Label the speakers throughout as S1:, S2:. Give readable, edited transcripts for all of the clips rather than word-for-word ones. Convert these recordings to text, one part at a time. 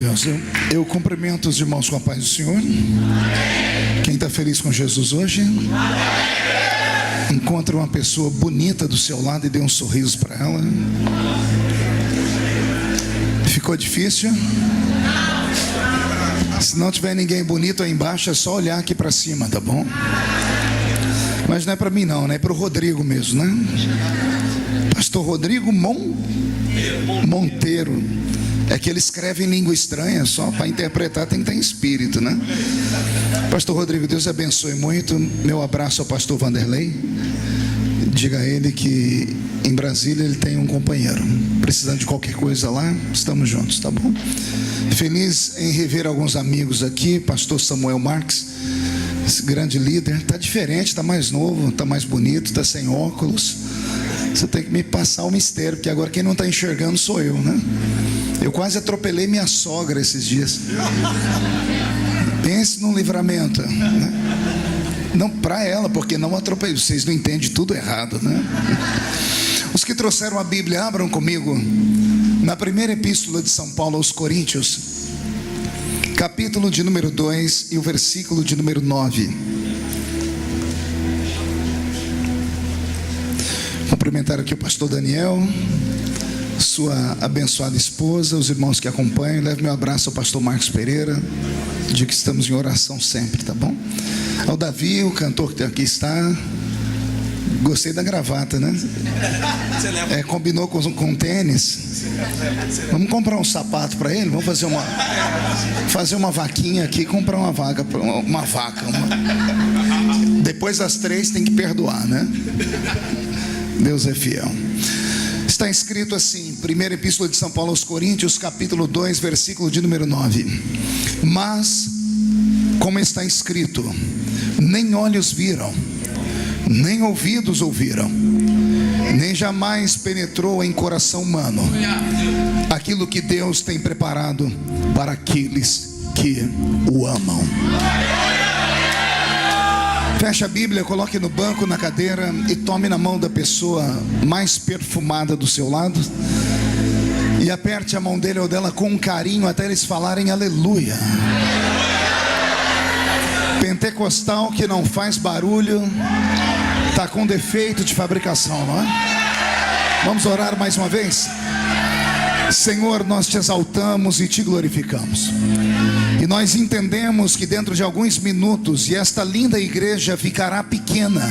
S1: Deus, eu cumprimento os irmãos com a paz do Senhor. Quem está feliz com Jesus hoje? Encontre uma pessoa bonita do seu lado e dê um sorriso para ela. Ficou difícil? Se não tiver ninguém bonito aí embaixo, é só olhar aqui para cima, tá bom? Mas não é para mim não, é para o Rodrigo mesmo, né? Pastor Rodrigo Monteiro. É que ele escreve em língua estranha, só para interpretar tem que estar em espírito, né? Pastor Rodrigo, Deus abençoe muito. Meu abraço ao pastor Vanderlei. Diga a ele que em Brasília ele tem um companheiro. Precisando de qualquer coisa lá, estamos juntos, tá bom? Feliz em rever alguns amigos aqui. Pastor Samuel Marques, esse grande líder. Está diferente, está mais novo, está mais bonito, está sem óculos. Você tem que me passar o mistério, porque agora quem não está enxergando sou eu, né? Eu quase atropelei minha sogra esses dias. Pense num livramento, né? Não para ela, porque não atropelei. Vocês não entendem tudo errado, né? Os que trouxeram a Bíblia, abram comigo na primeira epístola de São Paulo aos Coríntios, capítulo de número 2 e o versículo de número 9. Cumprimentar aqui o pastor Daniel, sua abençoada esposa, os irmãos que acompanham. Leve meu abraço ao pastor Marcos Pereira. Diga que estamos em oração sempre, tá bom? Ao Davi, o cantor que aqui está. Gostei da gravata, né? Combinou com tênis. Vamos comprar um sapato para ele. Vamos fazer uma vaquinha aqui, comprar uma vaca. Depois das 3 tem que perdoar, né? Deus é fiel. Está escrito assim, primeira epístola de São Paulo aos Coríntios, capítulo 2, versículo de número 9. Mas, como está escrito, nem olhos viram, nem ouvidos ouviram, nem jamais penetrou em coração humano aquilo que Deus tem preparado para aqueles que o amam. Feche a Bíblia, coloque no banco, na cadeira e tome na mão da pessoa mais perfumada do seu lado e aperte a mão dele ou dela com carinho até eles falarem aleluia. Pentecostal que não faz barulho está com defeito de fabricação, não é? Vamos orar mais uma vez? Senhor, nós te exaltamos e te glorificamos. E nós entendemos que dentro de alguns minutos, e esta linda igreja ficará pequena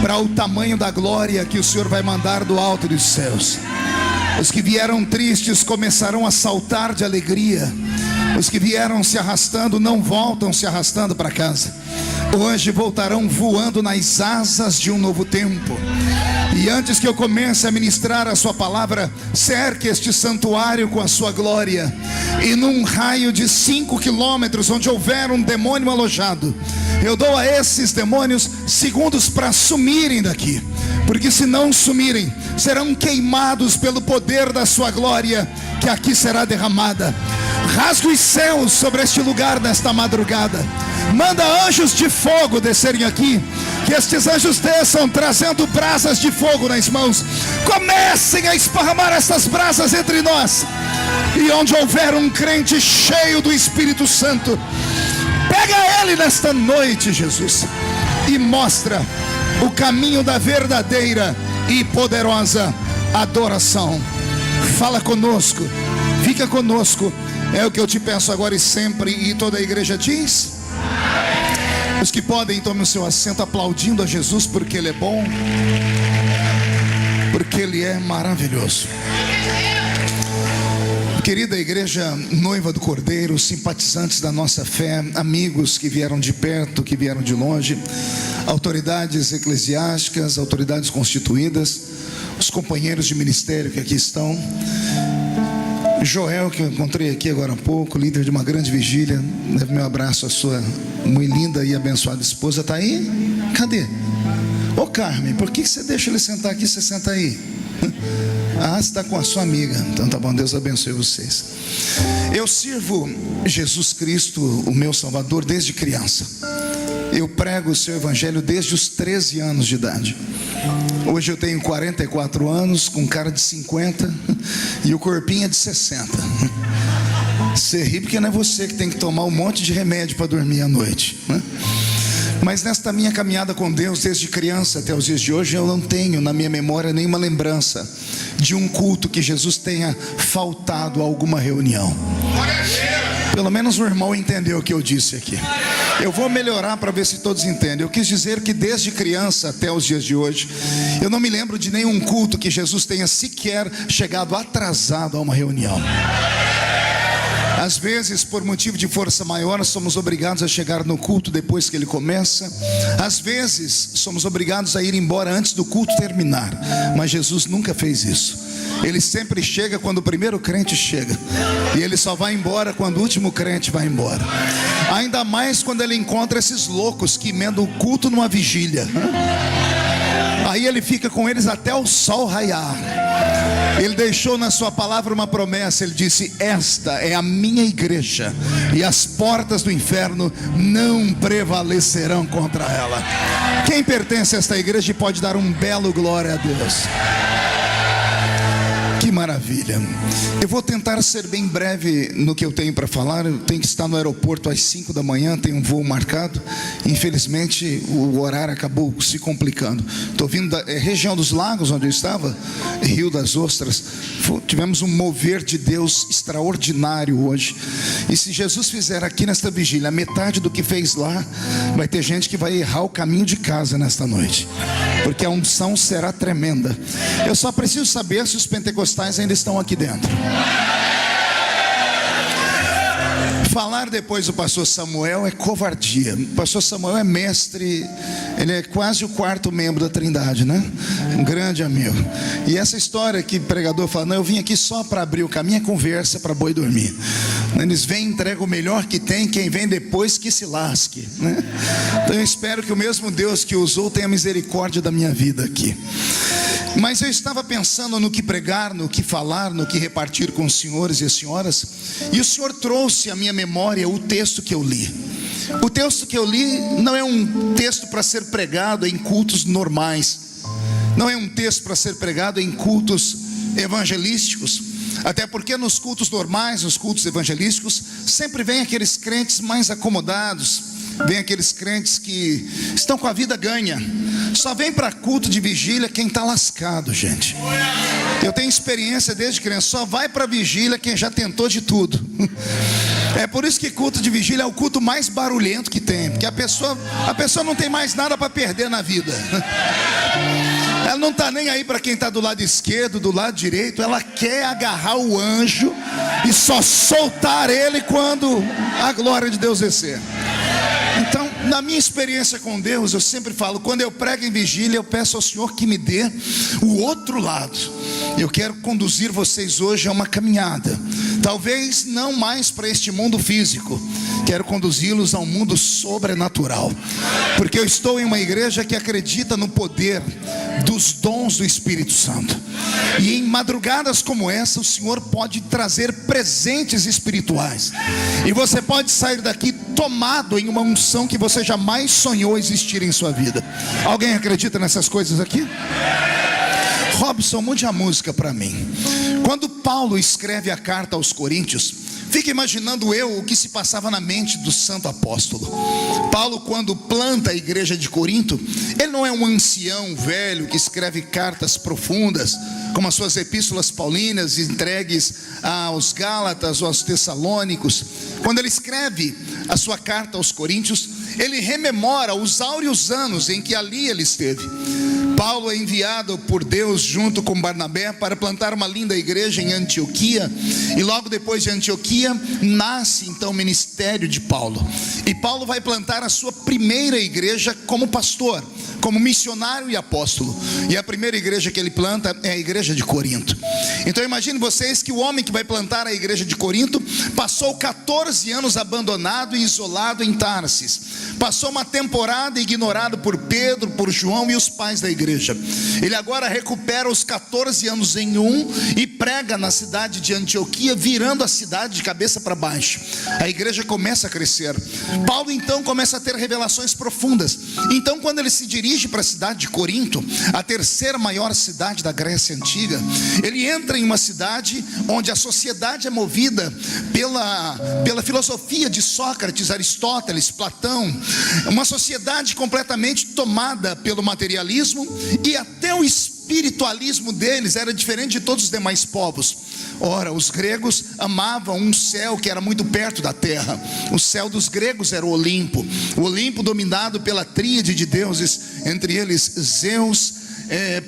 S1: para o tamanho da glória que o Senhor vai mandar do alto dos céus. Os que vieram tristes começarão a saltar de alegria. Os que vieram se arrastando não voltam se arrastando para casa. Hoje voltarão voando nas asas de um novo tempo. E antes que eu comece a ministrar a sua palavra, cerque este santuário com a sua glória. E num raio de 5 quilômetros, onde houver um demônio alojado, eu dou a esses demônios segundos para sumirem daqui. Porque se não sumirem, serão queimados pelo poder da sua glória, que aqui será derramada. Rasga os céus sobre este lugar nesta madrugada. Manda anjos de fogo descerem aqui. Que estes anjos desçam trazendo brasas de fogo nas mãos. Comecem a esparramar essas brasas entre nós. E onde houver um crente cheio do Espírito Santo, pega ele nesta noite, Jesus, e mostra o caminho da verdadeira e poderosa adoração. Fala conosco, fica conosco. É o que eu te peço agora e sempre. E toda a igreja diz: os que podem, tomem o seu assento aplaudindo a Jesus, porque Ele é bom, porque Ele é maravilhoso. Querida igreja noiva do Cordeiro, simpatizantes da nossa fé, amigos que vieram de perto, que vieram de longe, autoridades eclesiásticas, autoridades constituídas, os companheiros de ministério que aqui estão, Joel, que eu encontrei aqui agora há pouco, líder de uma grande vigília. Leve meu abraço à sua muito linda e abençoada esposa. Está aí? Cadê? Ô Carmen, por que você deixa ele sentar aqui? Você senta aí. Ah, você está com a sua amiga. Então tá bom, Deus abençoe vocês. Eu sirvo Jesus Cristo, o meu Salvador, desde criança. Eu prego o seu evangelho desde os 13 anos de idade. Hoje eu tenho 44 anos, com cara de 50 e o corpinho é de 60. Você ri porque não é você que tem que tomar um monte de remédio para dormir à noite, né? Mas nesta minha caminhada com Deus, desde criança até os dias de hoje, eu não tenho na minha memória nenhuma lembrança de um culto que Jesus tenha faltado a alguma reunião. Pelo menos o irmão entendeu o que eu disse aqui. Eu vou melhorar para ver se todos entendem. Eu quis dizer que desde criança até os dias de hoje, eu não me lembro de nenhum culto que Jesus tenha sequer chegado atrasado a uma reunião. Às vezes, por motivo de força maior, somos obrigados a chegar no culto depois que ele começa. Às vezes, somos obrigados a ir embora antes do culto terminar. Mas Jesus nunca fez isso. Ele sempre chega quando o primeiro crente chega. E ele só vai embora quando o último crente vai embora. Ainda mais quando ele encontra esses loucos que emendam o culto numa vigília. Aí ele fica com eles até o sol raiar. Ele deixou na sua palavra uma promessa. Ele disse: esta é a minha igreja, e as portas do inferno não prevalecerão contra ela. Quem pertence a esta igreja pode dar um belo glória a Deus. Que maravilha. Eu vou tentar ser bem breve no que eu tenho para falar. Eu tenho que estar no aeroporto às 5 da manhã, tenho um voo marcado. Infelizmente o horário acabou se complicando. Estou vindo da região dos lagos, onde eu estava, Rio das Ostras. Tivemos um mover de Deus extraordinário hoje. E se Jesus fizer aqui nesta vigília metade do que fez lá, vai ter gente que vai errar o caminho de casa nesta noite, porque a unção será tremenda. Eu só preciso saber se os pentecostais ainda estão aqui dentro. Falar depois do pastor Samuel é covardia. O pastor Samuel é mestre, ele é quase o quarto membro da Trindade, né? Um grande amigo. E essa história que o pregador fala: não, eu vim aqui só para abrir o caminho, é conversa para boi dormir. Eles vêm e entregam o melhor que tem, quem vem depois que se lasque, né? Então eu espero que o mesmo Deus que usou tenha misericórdia da minha vida aqui. Mas eu estava pensando no que pregar, no que falar, no que repartir com os senhores e as senhoras, e o Senhor trouxe à minha memória o texto que eu li. O texto que eu li não é um texto para ser pregado em cultos normais, não é um texto para ser pregado em cultos evangelísticos, até porque nos cultos normais, nos cultos evangelísticos, sempre vem aqueles crentes mais acomodados, vem aqueles crentes que estão com a vida ganha. Só vem para culto de vigília quem está lascado, gente. Eu tenho experiência desde criança. Só vai para vigília quem já tentou de tudo. É por isso que culto de vigília é o culto mais barulhento que tem, porque a pessoa não tem mais nada para perder na vida. Ela não está nem aí para quem está do lado esquerdo, do lado direito. Ela quer agarrar o anjo e só soltar ele quando a glória de Deus descer. Então, na minha experiência com Deus, eu sempre falo: quando eu prego em vigília, eu peço ao Senhor que me dê o outro lado. Eu quero conduzir vocês hoje a uma caminhada, talvez não mais para este mundo físico, quero conduzi-los a um mundo sobrenatural, porque eu estou em uma igreja que acredita no poder dos dons do Espírito Santo. E em madrugadas como essa, o Senhor pode trazer presentes espirituais, e você pode sair daqui tomado em uma unção que você jamais sonhou existir em sua vida. Alguém acredita nessas coisas aqui? Robson, mude a música para mim. Quando Paulo escreve a carta aos Coríntios, fica imaginando eu o que se passava na mente do santo apóstolo. Paulo, quando planta a igreja de Corinto, ele não é um ancião velho que escreve cartas profundas, como as suas epístolas paulinas entregues aos Gálatas ou aos Tessalônicos. Quando ele escreve a sua carta aos Coríntios, ele rememora os áureos anos em que ali ele esteve. Paulo é enviado por Deus junto com Barnabé para plantar uma linda igreja em Antioquia, e logo depois de Antioquia nasce então o ministério de Paulo. E Paulo vai plantar a sua primeira igreja como pastor, como missionário e apóstolo. E a primeira igreja que ele planta é a igreja de Corinto. Então imagine vocês que o homem que vai plantar a igreja de Corinto passou 14 anos abandonado e isolado em Tarsis. Passou uma temporada ignorado por Pedro, por João e os pais da igreja. igreja. Ele agora recupera os 14 anos em e prega na cidade de Antioquia, virando a cidade de cabeça para baixo. A igreja começa a crescer. Paulo então começa a ter revelações profundas. Então, quando ele se dirige para a cidade de Corinto, a terceira maior cidade da Grécia Antiga, ele entra em uma cidade onde a sociedade é movida pela filosofia de Sócrates, Aristóteles, Platão. Uma sociedade completamente tomada pelo materialismo, e até o espiritualismo deles era diferente de todos os demais povos. Ora, os gregos amavam um céu que era muito perto da terra. O céu dos gregos era o Olimpo dominado pela tríade de deuses, entre eles Zeus,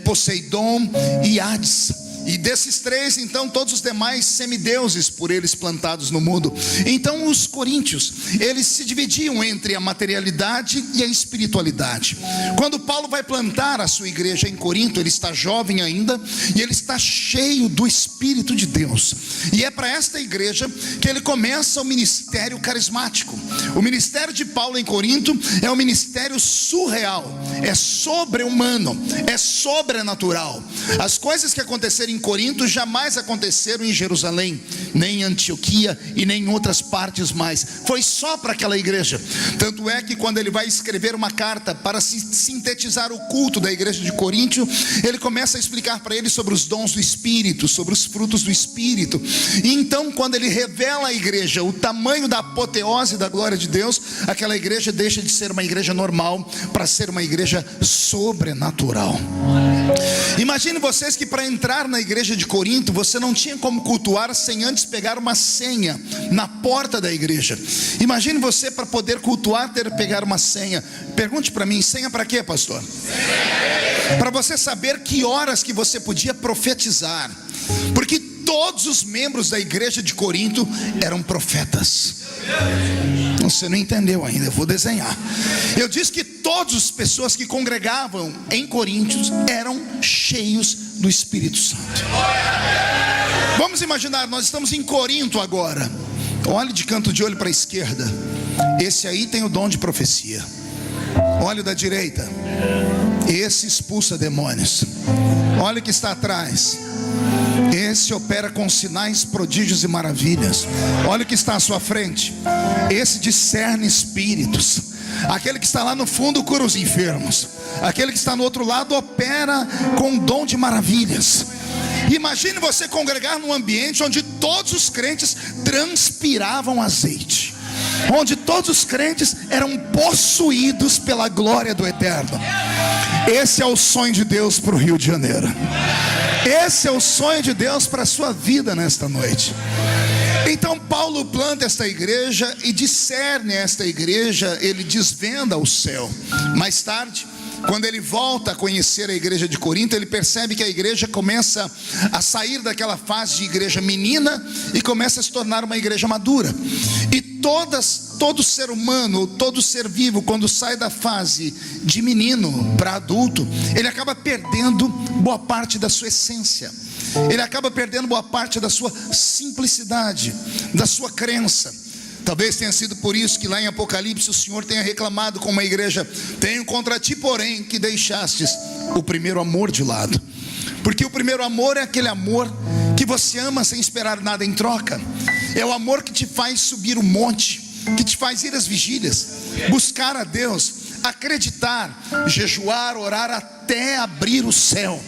S1: Poseidon e Hades. E desses três, então, todos os demais semideuses por eles plantados no mundo. Então os coríntios, eles se dividiam entre a materialidade e a espiritualidade. Quando Paulo vai plantar a sua igreja em Corinto, ele está jovem ainda, e ele está cheio do Espírito de Deus. E é para esta igreja que ele começa o ministério carismático. O ministério de Paulo em Corinto é um ministério surreal, é sobre-humano, é sobrenatural. As coisas que aconteceram em Corinto jamais aconteceram em Jerusalém, nem em Antioquia e nem em outras partes mais. Foi só para aquela igreja. Tanto é que quando ele vai escrever uma carta para sintetizar o culto da igreja de Corinto, ele começa a explicar para eles sobre os dons do Espírito, sobre os frutos do Espírito. E então, quando ele revela à igreja o tamanho da apoteose da glória de Deus, aquela igreja deixa de ser uma igreja normal para ser uma igreja sobrenatural. Imagine vocês que para entrar na igreja de Corinto, você não tinha como cultuar sem antes pegar uma senha na porta da igreja. Imagine você, para poder cultuar, ter que pegar uma senha. Pergunte para mim, senha para quê, pastor? Para você saber que horas que você podia profetizar. Porque todos os membros da igreja de Corinto eram profetas. Você não entendeu ainda, eu vou desenhar. Eu disse que todas as pessoas que congregavam em Coríntios eram cheios do Espírito Santo. Vamos imaginar, nós estamos em Corinto agora. Olhe de canto de olho para a esquerda. Esse aí tem o dom de profecia. Olhe da direita. Esse expulsa demônios. Olha o que está atrás. Esse opera com sinais, prodígios e maravilhas. Olha o que está à sua frente. Esse discerne espíritos. Aquele que está lá no fundo cura os enfermos. Aquele que está no outro lado opera com um dom de maravilhas. Imagine você congregar num ambiente onde todos os crentes transpiravam azeite, onde todos os crentes eram possuídos pela glória do Eterno. Esse é o sonho de Deus para o Rio de Janeiro. Esse é o sonho de Deus para a sua vida nesta noite. Então Paulo planta esta igreja e discerne esta igreja, ele desvenda o céu. Mais tarde, quando ele volta a conhecer a igreja de Corinto, ele percebe que a igreja começa a sair daquela fase de igreja menina e começa a se tornar uma igreja madura. E todo ser humano, todo ser vivo, quando sai da fase de menino para adulto, ele acaba perdendo boa parte da sua essência. Ele acaba perdendo boa parte da sua simplicidade, da sua crença. Talvez tenha sido por isso que lá em Apocalipse o Senhor tenha reclamado com uma igreja: tenho contra ti, porém, que deixastes o primeiro amor de lado. Porque o primeiro amor é aquele amor que você ama sem esperar nada em troca. É o amor que te faz subir o monte, que te faz ir às vigílias, buscar a Deus, acreditar, jejuar, orar até abrir o céu.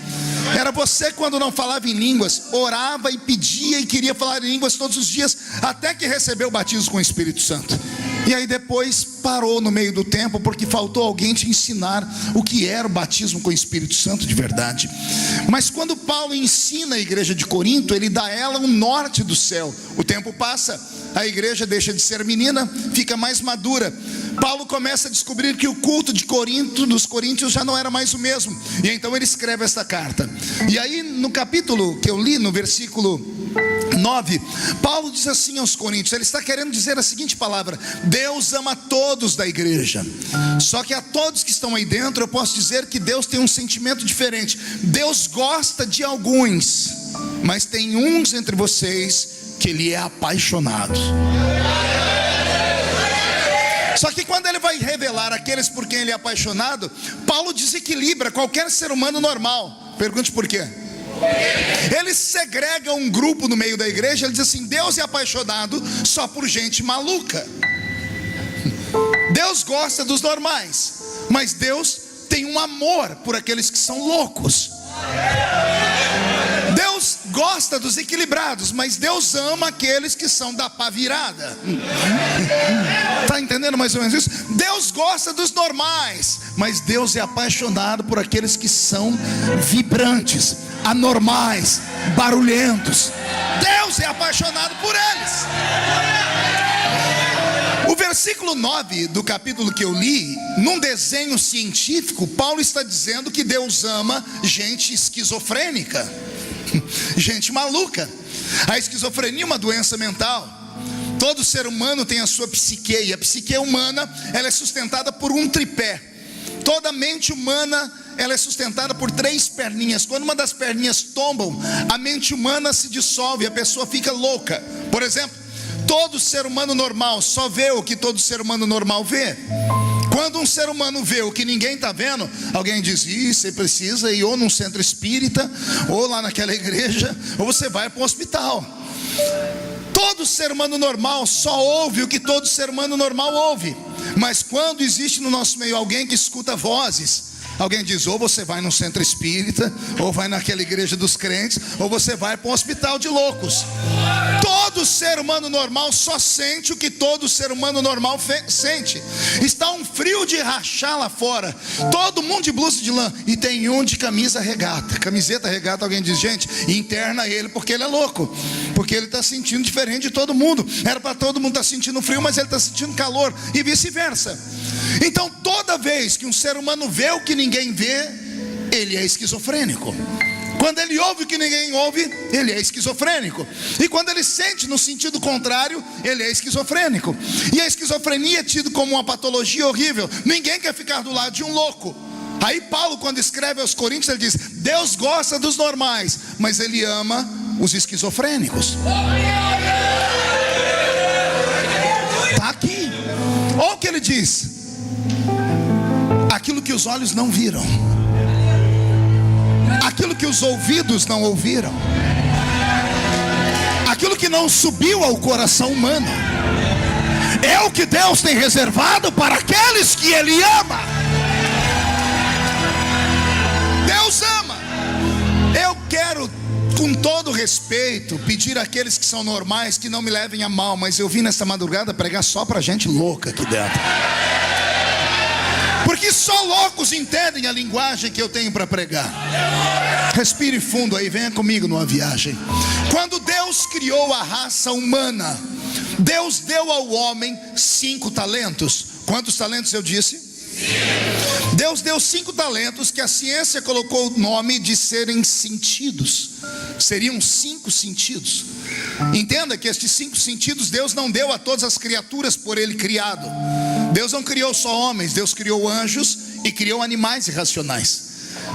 S1: Era você, quando não falava em línguas, orava e pedia e queria falar em línguas todos os dias, até que recebeu o batismo com o Espírito Santo. E aí depois parou no meio do tempo, porque faltou alguém te ensinar o que era o batismo com o Espírito Santo de verdade. Mas quando Paulo ensina a igreja de Corinto, ele dá a ela um norte do céu. O tempo passa, a igreja deixa de ser menina, fica mais madura. Paulo começa a descobrir que o culto de Corinto, dos coríntios, já não era mais o mesmo. E então ele escreve esta carta. E aí no capítulo que eu li, no versículo 9, Paulo diz assim aos coríntios, ele está querendo dizer a seguinte palavra: Deus ama todos da igreja. Só que a todos que estão aí dentro, eu posso dizer que Deus tem um sentimento diferente. Deus gosta de alguns, mas tem uns entre vocês que Ele é apaixonado. Só que quando ele vai revelar aqueles por quem ele é apaixonado, Paulo desequilibra qualquer ser humano normal. Pergunte por quê? Ele segrega um grupo no meio da igreja. Ele diz assim: Deus é apaixonado só por gente maluca. Deus gosta dos normais, mas Deus tem um amor por aqueles que são loucos. Deus gosta dos equilibrados, mas Deus ama aqueles que são da pá virada. Está entendendo mais ou menos isso? Deus gosta dos normais, mas Deus é apaixonado por aqueles que são vibrantes, anormais, barulhentos. Deus é apaixonado por eles. O versículo 9 do capítulo que eu li, num desenho científico, Paulo está dizendo que Deus ama gente esquizofrênica, gente maluca. A esquizofrenia é uma doença mental. Todo ser humano tem a sua psique, e a psique humana, ela é sustentada por um tripé. Toda mente humana, ela é sustentada por 3 perninhas. Quando uma das perninhas tombam, a mente humana se dissolve, a pessoa fica louca. Por exemplo, todo ser humano normal só vê o que todo ser humano normal vê. Quando um ser humano vê o que ninguém está vendo, alguém diz: você precisa ir ou num centro espírita, ou lá naquela igreja, ou você vai para o hospital. Todo ser humano normal só ouve o que todo ser humano normal ouve. Mas quando existe no nosso meio alguém que escuta vozes, alguém diz: ou você vai no centro espírita, ou vai naquela igreja dos crentes, ou você vai para um hospital de loucos. Todo ser humano normal só sente o que todo ser humano normal sente. Está um frio de rachar lá fora, todo mundo de blusa de lã, e tem um de camisa regata, camiseta regata. Alguém diz: gente, interna ele porque ele é louco, porque ele está sentindo diferente de todo mundo. Era para todo mundo estar sentindo frio, mas ele está sentindo calor, e vice-versa. Então toda vez que um ser humano vê o que ninguém vê, ele é esquizofrênico. Quando ele ouve o que ninguém ouve, ele é esquizofrênico. E quando ele sente no sentido contrário, ele é esquizofrênico. E a esquizofrenia é tida como uma patologia horrível. Ninguém quer ficar do lado de um louco. Aí Paulo, quando escreve aos Coríntios, ele diz: Deus gosta dos normais, mas ele ama os esquizofrênicos. Está aqui. Olha o que ele diz: aquilo que os olhos não viram, aquilo que os ouvidos não ouviram, aquilo que não subiu ao coração humano, é o que Deus tem reservado para aqueles que Ele ama. Deus ama. Eu quero, com todo respeito, pedir àqueles que são normais que não me levem a mal, mas eu vim nesta madrugada pregar só para gente louca aqui dentro, porque só loucos entendem a linguagem que eu tenho para pregar. Respire fundo aí, venha comigo numa viagem. Quando Deus criou a raça humana, Deus deu ao homem 5 talentos. Quantos talentos eu disse? Deus deu 5 talentos que a ciência colocou o nome de serem sentidos. Seriam 5 sentidos. Entenda que estes 5 sentidos Deus não deu a todas as criaturas por Ele criado. Deus não criou só homens, Deus criou anjos e criou animais irracionais.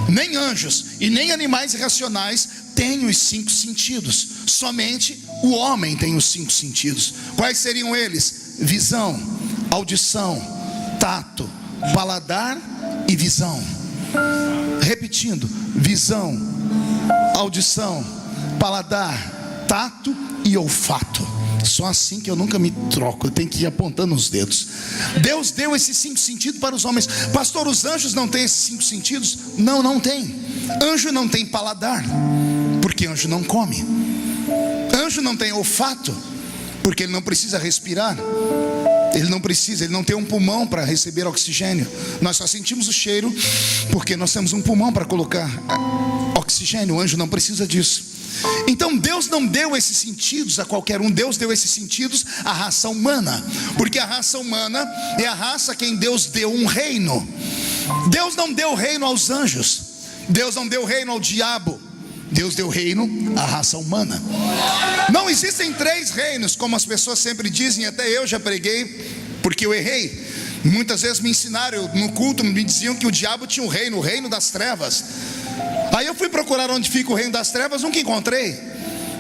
S1: Nem anjos e nem animais irracionais têm os 5 sentidos. Somente o homem tem os 5 sentidos. Quais seriam eles? Visão, audição, tato, paladar e visão. Repetindo: visão, audição, paladar, tato e olfato. Só assim que eu nunca me troco, eu tenho que ir apontando os dedos. Deus deu esses 5 sentidos para os homens. Pastor, os anjos não têm esses 5 sentidos? Não, não tem. Anjo não tem paladar, porque anjo não come. Anjo não tem olfato, porque ele não precisa respirar. Ele não precisa, ele não tem um pulmão para receber oxigênio. Nós só sentimos o cheiro porque nós temos um pulmão para colocar oxigênio. O anjo não precisa disso. Então Deus não deu esses sentidos a qualquer um. Deus deu esses sentidos à raça humana, porque a raça humana é a raça a quem Deus deu um reino. Deus não deu reino aos anjos, Deus não deu reino ao diabo, Deus deu reino à raça humana. Não existem 3 reinos, como as pessoas sempre dizem. Até eu já preguei, porque eu errei. Muitas vezes me ensinaram, no culto me diziam que o diabo tinha um reino, o reino das trevas. Aí eu fui procurar onde fica o reino das trevas, nunca encontrei.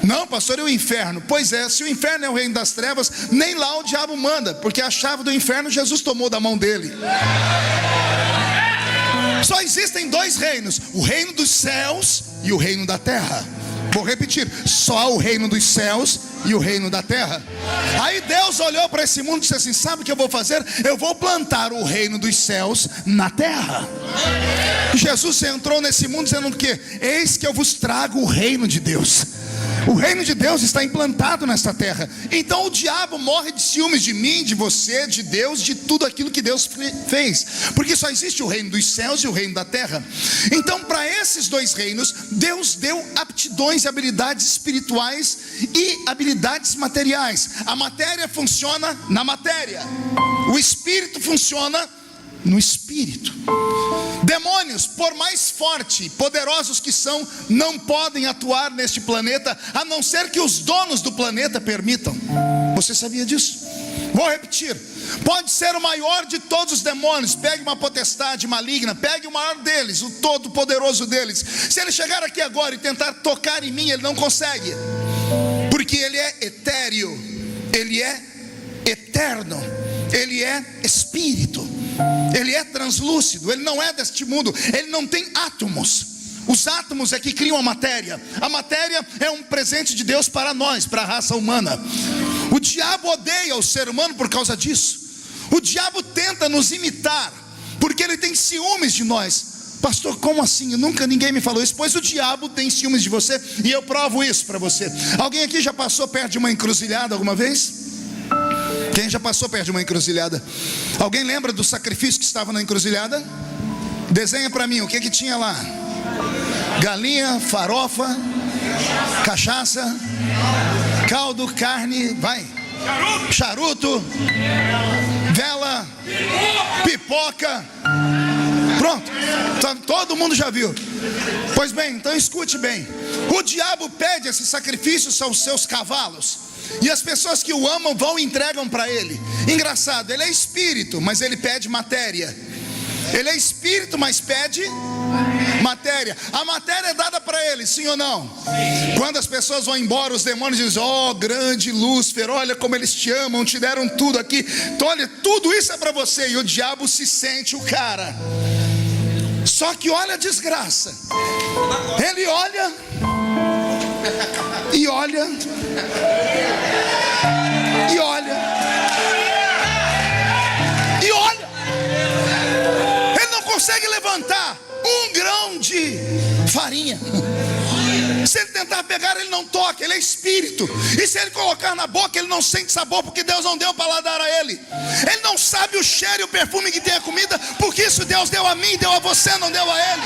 S1: Não, pastor, e o inferno? Pois é, se o inferno é o reino das trevas, nem lá o diabo manda, porque a chave do inferno Jesus tomou da mão dele. Só existem dois reinos: o reino dos céus e o reino da terra. Vou repetir: só o reino dos céus e o reino da terra. Aí Deus olhou para esse mundo e disse assim: sabe o que eu vou fazer? Eu vou plantar o reino dos céus na terra. Jesus entrou nesse mundo dizendo o quê? Eis que eu vos trago o reino de Deus. O reino de Deus está implantado nesta terra. Então o diabo morre de ciúmes de mim, de você, de Deus, de tudo aquilo que Deus fez, porque só existe o reino dos céus e o reino da terra. Então, para esses dois reinos, Deus deu aptidões e habilidades espirituais e habilidades materiais. A matéria funciona na matéria, o espírito funciona no espírito. Demônios, por mais forte, poderosos que são, não podem atuar neste planeta, a não ser que os donos do planeta permitam. Você sabia disso? Vou repetir: pode ser o maior de todos os demônios, pegue uma potestade maligna, pegue o maior deles, o todo poderoso deles. Se ele chegar aqui agora e tentar tocar em mim, ele não consegue, porque ele é etéreo, ele é eterno, ele é espírito, ele é translúcido, ele não é deste mundo, ele não tem átomos. Os átomos é que criam a matéria. A matéria é um presente de Deus para nós, para a raça humana. O diabo odeia o ser humano por causa disso. O diabo tenta nos imitar, porque ele tem ciúmes de nós. Pastor, como assim? Ninguém me falou isso. Pois o diabo tem ciúmes de você, e eu provo isso para você. Alguém aqui já passou perto de uma encruzilhada alguma vez? Quem já passou perto de uma encruzilhada? Alguém lembra do sacrifício que estava na encruzilhada? Desenha para mim, o que tinha lá? Galinha, farofa, cachaça, caldo, carne, vai, charuto, vela, pipoca. Pronto, todo mundo já viu. Pois bem, então escute bem. O diabo pede esse sacrifício aos seus cavalos, e as pessoas que o amam vão e entregam para ele. Engraçado, ele é espírito, mas ele pede matéria. Ele é espírito, mas pede matéria. A matéria é dada para ele, sim ou não? Sim. Quando as pessoas vão embora, os demônios dizem: ó, grande Lúcifer, olha como eles te amam, te deram tudo aqui. Então, olha, tudo isso é para você. E o diabo se sente o cara. Só que olha a desgraça. Ele olha e olha e olha e olha. Ele não consegue levantar um grão de farinha. Se ele tentar pegar, ele não toca, ele é espírito. E se ele colocar na boca, ele não sente sabor, porque Deus não deu paladar a ele. Ele não sabe o cheiro e o perfume que tem a comida, porque isso Deus deu a mim, deu a você, não deu a ele.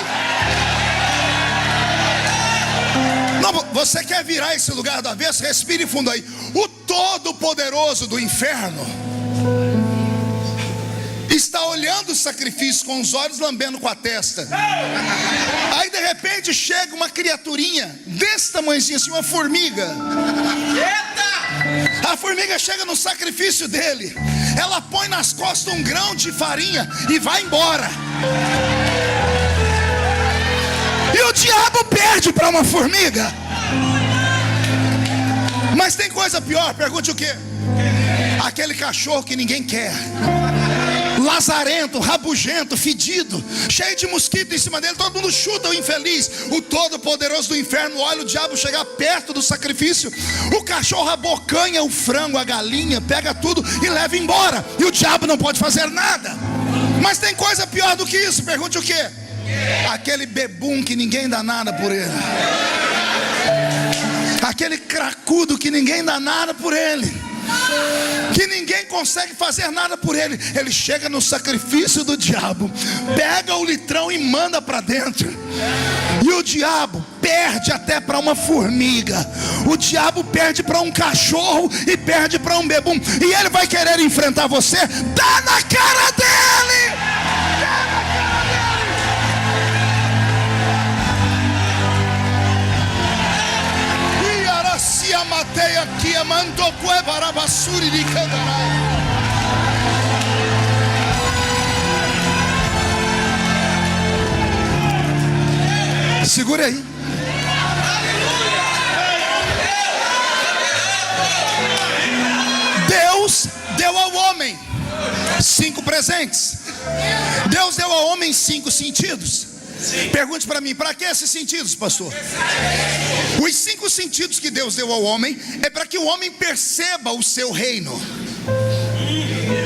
S1: Não, você quer virar esse lugar do avesso? Respire fundo aí. O Todo-Poderoso do inferno está olhando o sacrifício com os olhos, lambendo com a testa. Aí de repente chega uma criaturinha desse tamanhozinho assim, uma formiga. A formiga chega no sacrifício dele, ela põe nas costas um grão de farinha e vai embora. E o diabo perde para uma formiga. Mas tem coisa pior, pergunte o quê? Aquele cachorro que ninguém quer, lazarento, rabugento, fedido, cheio de mosquito em cima dele, todo mundo chuta o infeliz. O Todo-Poderoso do inferno olha o diabo chegar perto do sacrifício, o cachorro abocanha o frango, a galinha, pega tudo e leva embora, e o diabo não pode fazer nada. Mas tem coisa pior do que isso, pergunte o quê? Aquele bebum que ninguém dá nada por ele, aquele cracudo que ninguém dá nada por ele, que ninguém consegue fazer nada por ele. Ele chega no sacrifício do diabo, pega o litrão e manda para dentro. E o diabo perde até para uma formiga, o diabo perde para um cachorro e perde para um bebum. E ele vai querer enfrentar você? Dá na cara dele! Dá na cara dele! E aracia mateia aqui a mantoque barabassuri de candarai. Segura aí. 5 presentes. Deus deu ao homem 5 sentidos. Pergunte para mim, para que esses sentidos, pastor? Os 5 sentidos que Deus deu ao homem é para que o homem perceba o seu reino.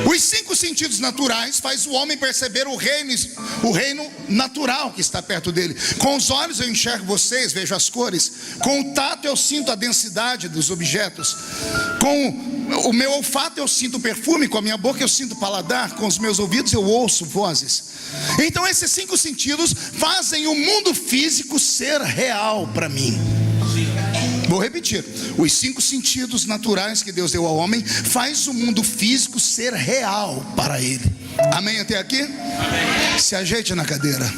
S1: Os 5 sentidos naturais faz o homem perceber o reino natural que está perto dele. Com os olhos eu enxergo vocês, vejo as cores. Com o tato eu sinto a densidade dos objetos. Com o meu olfato eu sinto o perfume. Com a minha boca eu sinto o paladar. Com os meus ouvidos eu ouço vozes. Então esses 5 sentidos fazem o mundo físico ser real para mim. Vou repetir, os 5 sentidos naturais que Deus deu ao homem faz o mundo físico ser real para ele. Amém até aqui? Amém. Se ajeite na cadeira.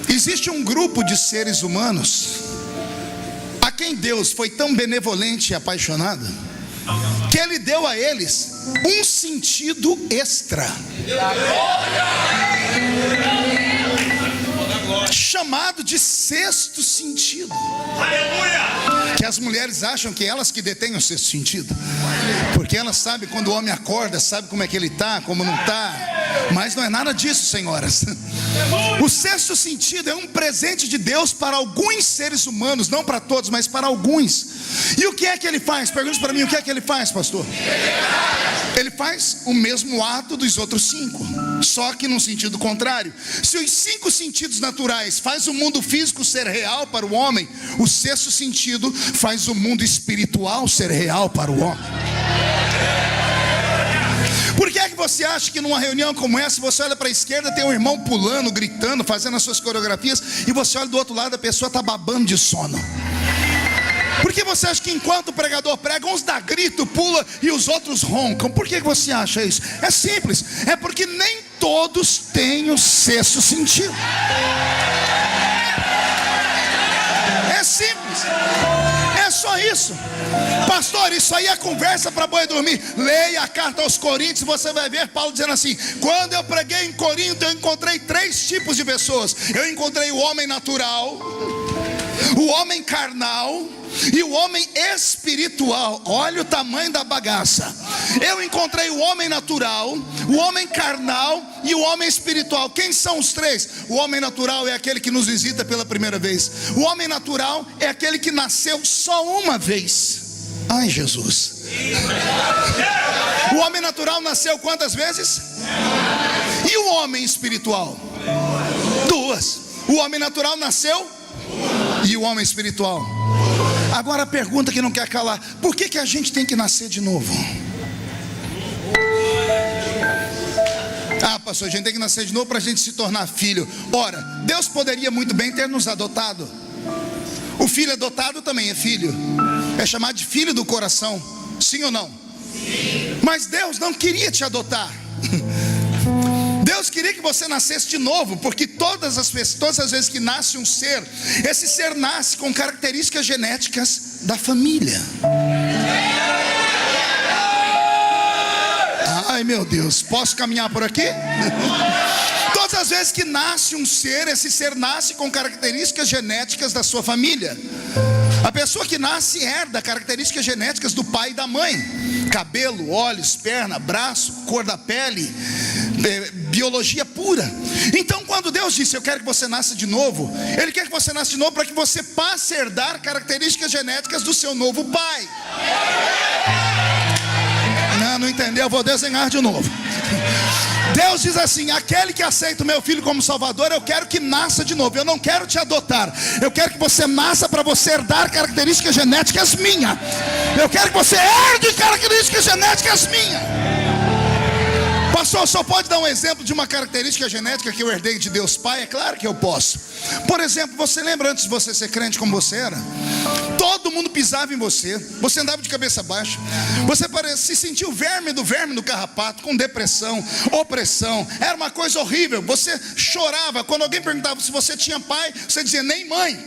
S1: Existe um grupo de seres humanos a quem Deus foi tão benevolente e apaixonado que Ele deu a eles um sentido extra, chamado de 6º sentido. Aleluia! Que as mulheres acham que elas que detêm o 6º sentido, porque elas sabem quando o homem acorda, sabe como é que ele está, como não está. Mas não é nada disso, senhoras. O 6º sentido é um presente de Deus para alguns seres humanos, não para todos, mas para alguns. E o que é que ele faz? Pergunte para mim, o que é que ele faz, pastor? Ele faz o mesmo ato dos outros 5, só que num sentido contrário. Se os 5 sentidos naturais faz o mundo físico ser real para o homem, o 6º sentido faz o mundo espiritual ser real para o homem. Por que é que você acha que numa reunião como essa, você olha para a esquerda, tem um irmão pulando, gritando, fazendo as suas coreografias, e você olha do outro lado, a pessoa está babando de sono? Por que você acha que enquanto o pregador prega, uns dá grito, pula e os outros roncam? Por que você acha isso? É simples, é porque nem todos têm o 6º sentido. É simples, é só isso. Pastor, isso aí é conversa para boi dormir. Leia a carta aos Coríntios, você vai ver Paulo dizendo assim: quando eu preguei em Corinto, eu encontrei 3 tipos de pessoas. Eu encontrei o homem natural, o homem carnal e o homem espiritual. Olha o tamanho da bagaça. Eu encontrei o homem natural, o homem carnal e o homem espiritual. Quem são os 3? O homem natural é aquele que nos visita pela primeira vez. O homem natural é aquele que nasceu só uma vez. Ai, Jesus. O homem natural nasceu quantas vezes? E o homem espiritual? 2. O homem natural nasceu e o homem espiritual. Agora a pergunta que não quer calar: por que a gente tem que nascer de novo? Ah, pastor, a gente tem que nascer de novo para a gente se tornar filho. Ora, Deus poderia muito bem ter nos adotado. O filho adotado também é filho, é chamado de filho do coração. Sim ou não? Sim. Mas Deus não queria te adotar. Deus queria que você nascesse de novo, porque todas as vezes que nasce um ser, esse ser nasce com características genéticas da família. Ai, meu Deus, posso caminhar por aqui? Todas as vezes que nasce um ser, esse ser nasce com características genéticas da sua família. A pessoa que nasce herda características genéticas do pai e da mãe: cabelo, olhos, perna, braço, cor da pele, biologia pura. Então quando Deus disse: eu quero que você nasça de novo, Ele quer que você nasça de novo para que você passe a herdar características genéticas do seu novo pai. Não entendeu? Eu vou desenhar de novo. Deus diz assim: aquele que aceita o meu filho como salvador, eu quero que nasça de novo. Eu não quero te adotar, eu quero que você nasça para você herdar características genéticas minhas. Eu quero que você herde características genéticas minhas. Pastor, só pode dar um exemplo de uma característica genética que eu herdei de Deus Pai? É claro que eu posso. Por exemplo, você lembra antes de você ser crente como você era? Todo mundo pisava em você, você andava de cabeça baixa, você se sentia o verme do carrapato, com depressão, opressão. Era uma coisa horrível. Você chorava quando alguém perguntava se você tinha pai, você dizia nem mãe.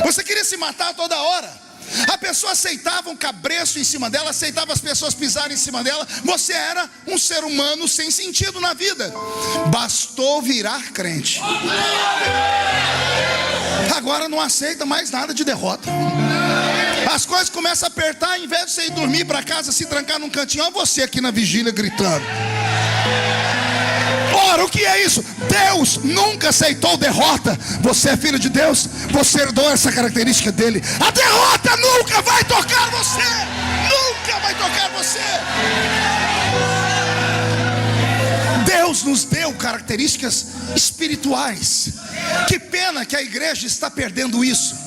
S1: Você queria se matar a toda hora. A pessoa aceitava um cabresto em cima dela, aceitava as pessoas pisarem em cima dela. Você era um ser humano sem sentido na vida. Bastou virar crente, agora não aceita mais nada de derrota. As coisas começam a apertar, ao invés de você ir dormir para casa, se trancar num cantinho, olha você aqui na vigília gritando. Ora, o que é isso? Deus nunca aceitou derrota. Você é filho de Deus, você herdou essa característica dele. A derrota nunca vai tocar você. Nunca vai tocar você. Deus nos deu características espirituais. Que pena que a igreja está perdendo isso.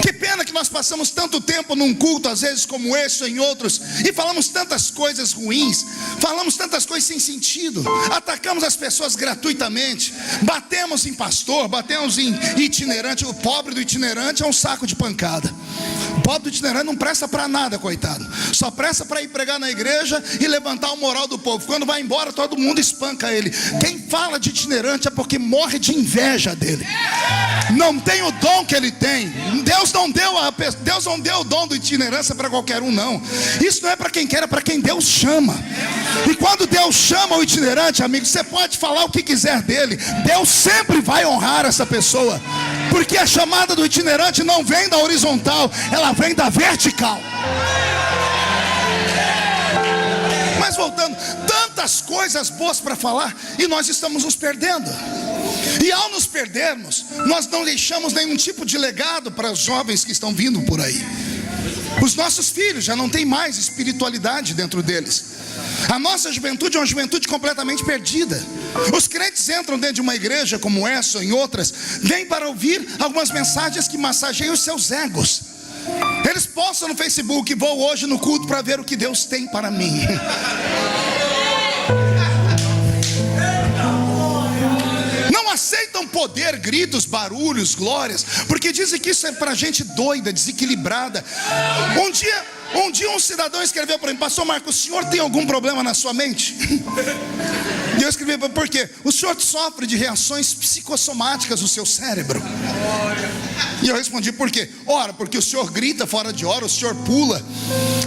S1: Que pena que nós passamos tanto tempo num culto, às vezes como esse ou em outros, e falamos tantas coisas ruins, falamos tantas coisas sem sentido, atacamos as pessoas gratuitamente, batemos em pastor, batemos em itinerante. O pobre do itinerante é um saco de pancada. O pobre do itinerante não presta para nada, coitado. Só presta para ir pregar na igreja e levantar o moral do povo. Quando vai embora, todo mundo espanca ele. Quem fala de itinerante é porque morre de inveja dele. Não tem o dom que ele tem. Deus não deu o dom do itinerância para qualquer um, não. Isso não é para quem quer, é para quem Deus chama. E quando Deus chama o itinerante, amigo, você pode falar o que quiser dele, Deus sempre vai honrar essa pessoa. Porque a chamada do itinerante não vem da horizontal, ela vem da vertical. Mas voltando, tantas coisas boas para falar, e nós estamos nos perdendo. E ao nos perdermos, nós não deixamos nenhum tipo de legado para os jovens que estão vindo por aí. Os nossos filhos já não tem mais espiritualidade dentro deles. A nossa juventude é uma juventude completamente perdida. Os crentes entram dentro de uma igreja como essa ou em outras, vêm para ouvir algumas mensagens que massageiam os seus egos. Eles postam no Facebook: vou hoje no culto para ver o que Deus tem para mim. Não aceitam poder, gritos, barulhos, glórias, porque dizem que isso é para gente doida, desequilibrada. Um dia um cidadão escreveu para mim: pastor Marcos, o senhor tem algum problema na sua mente? E eu escrevi: por quê? O senhor sofre de reações psicossomáticas no seu cérebro. E eu respondi: por quê? Ora, porque o senhor grita fora de hora, o senhor pula.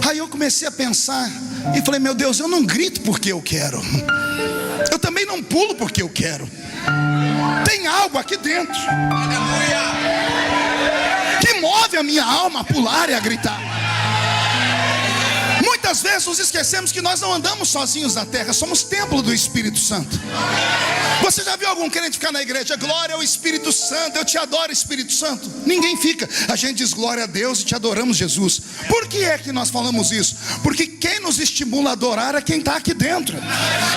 S1: Aí eu comecei a pensar e falei: meu Deus, eu não grito porque eu quero, eu também não pulo porque eu quero. Tem algo aqui dentro que move a minha alma a pular e a gritar. Muitas vezes nos esquecemos que nós não andamos sozinhos na terra, somos templo do Espírito Santo. Você já viu algum crente ficar na igreja: glória ao Espírito Santo, eu te adoro, Espírito Santo? Ninguém fica. A gente diz glória a Deus e te adoramos, Jesus. Por que é que nós falamos isso? Porque quem nos estimula a adorar é quem está aqui dentro.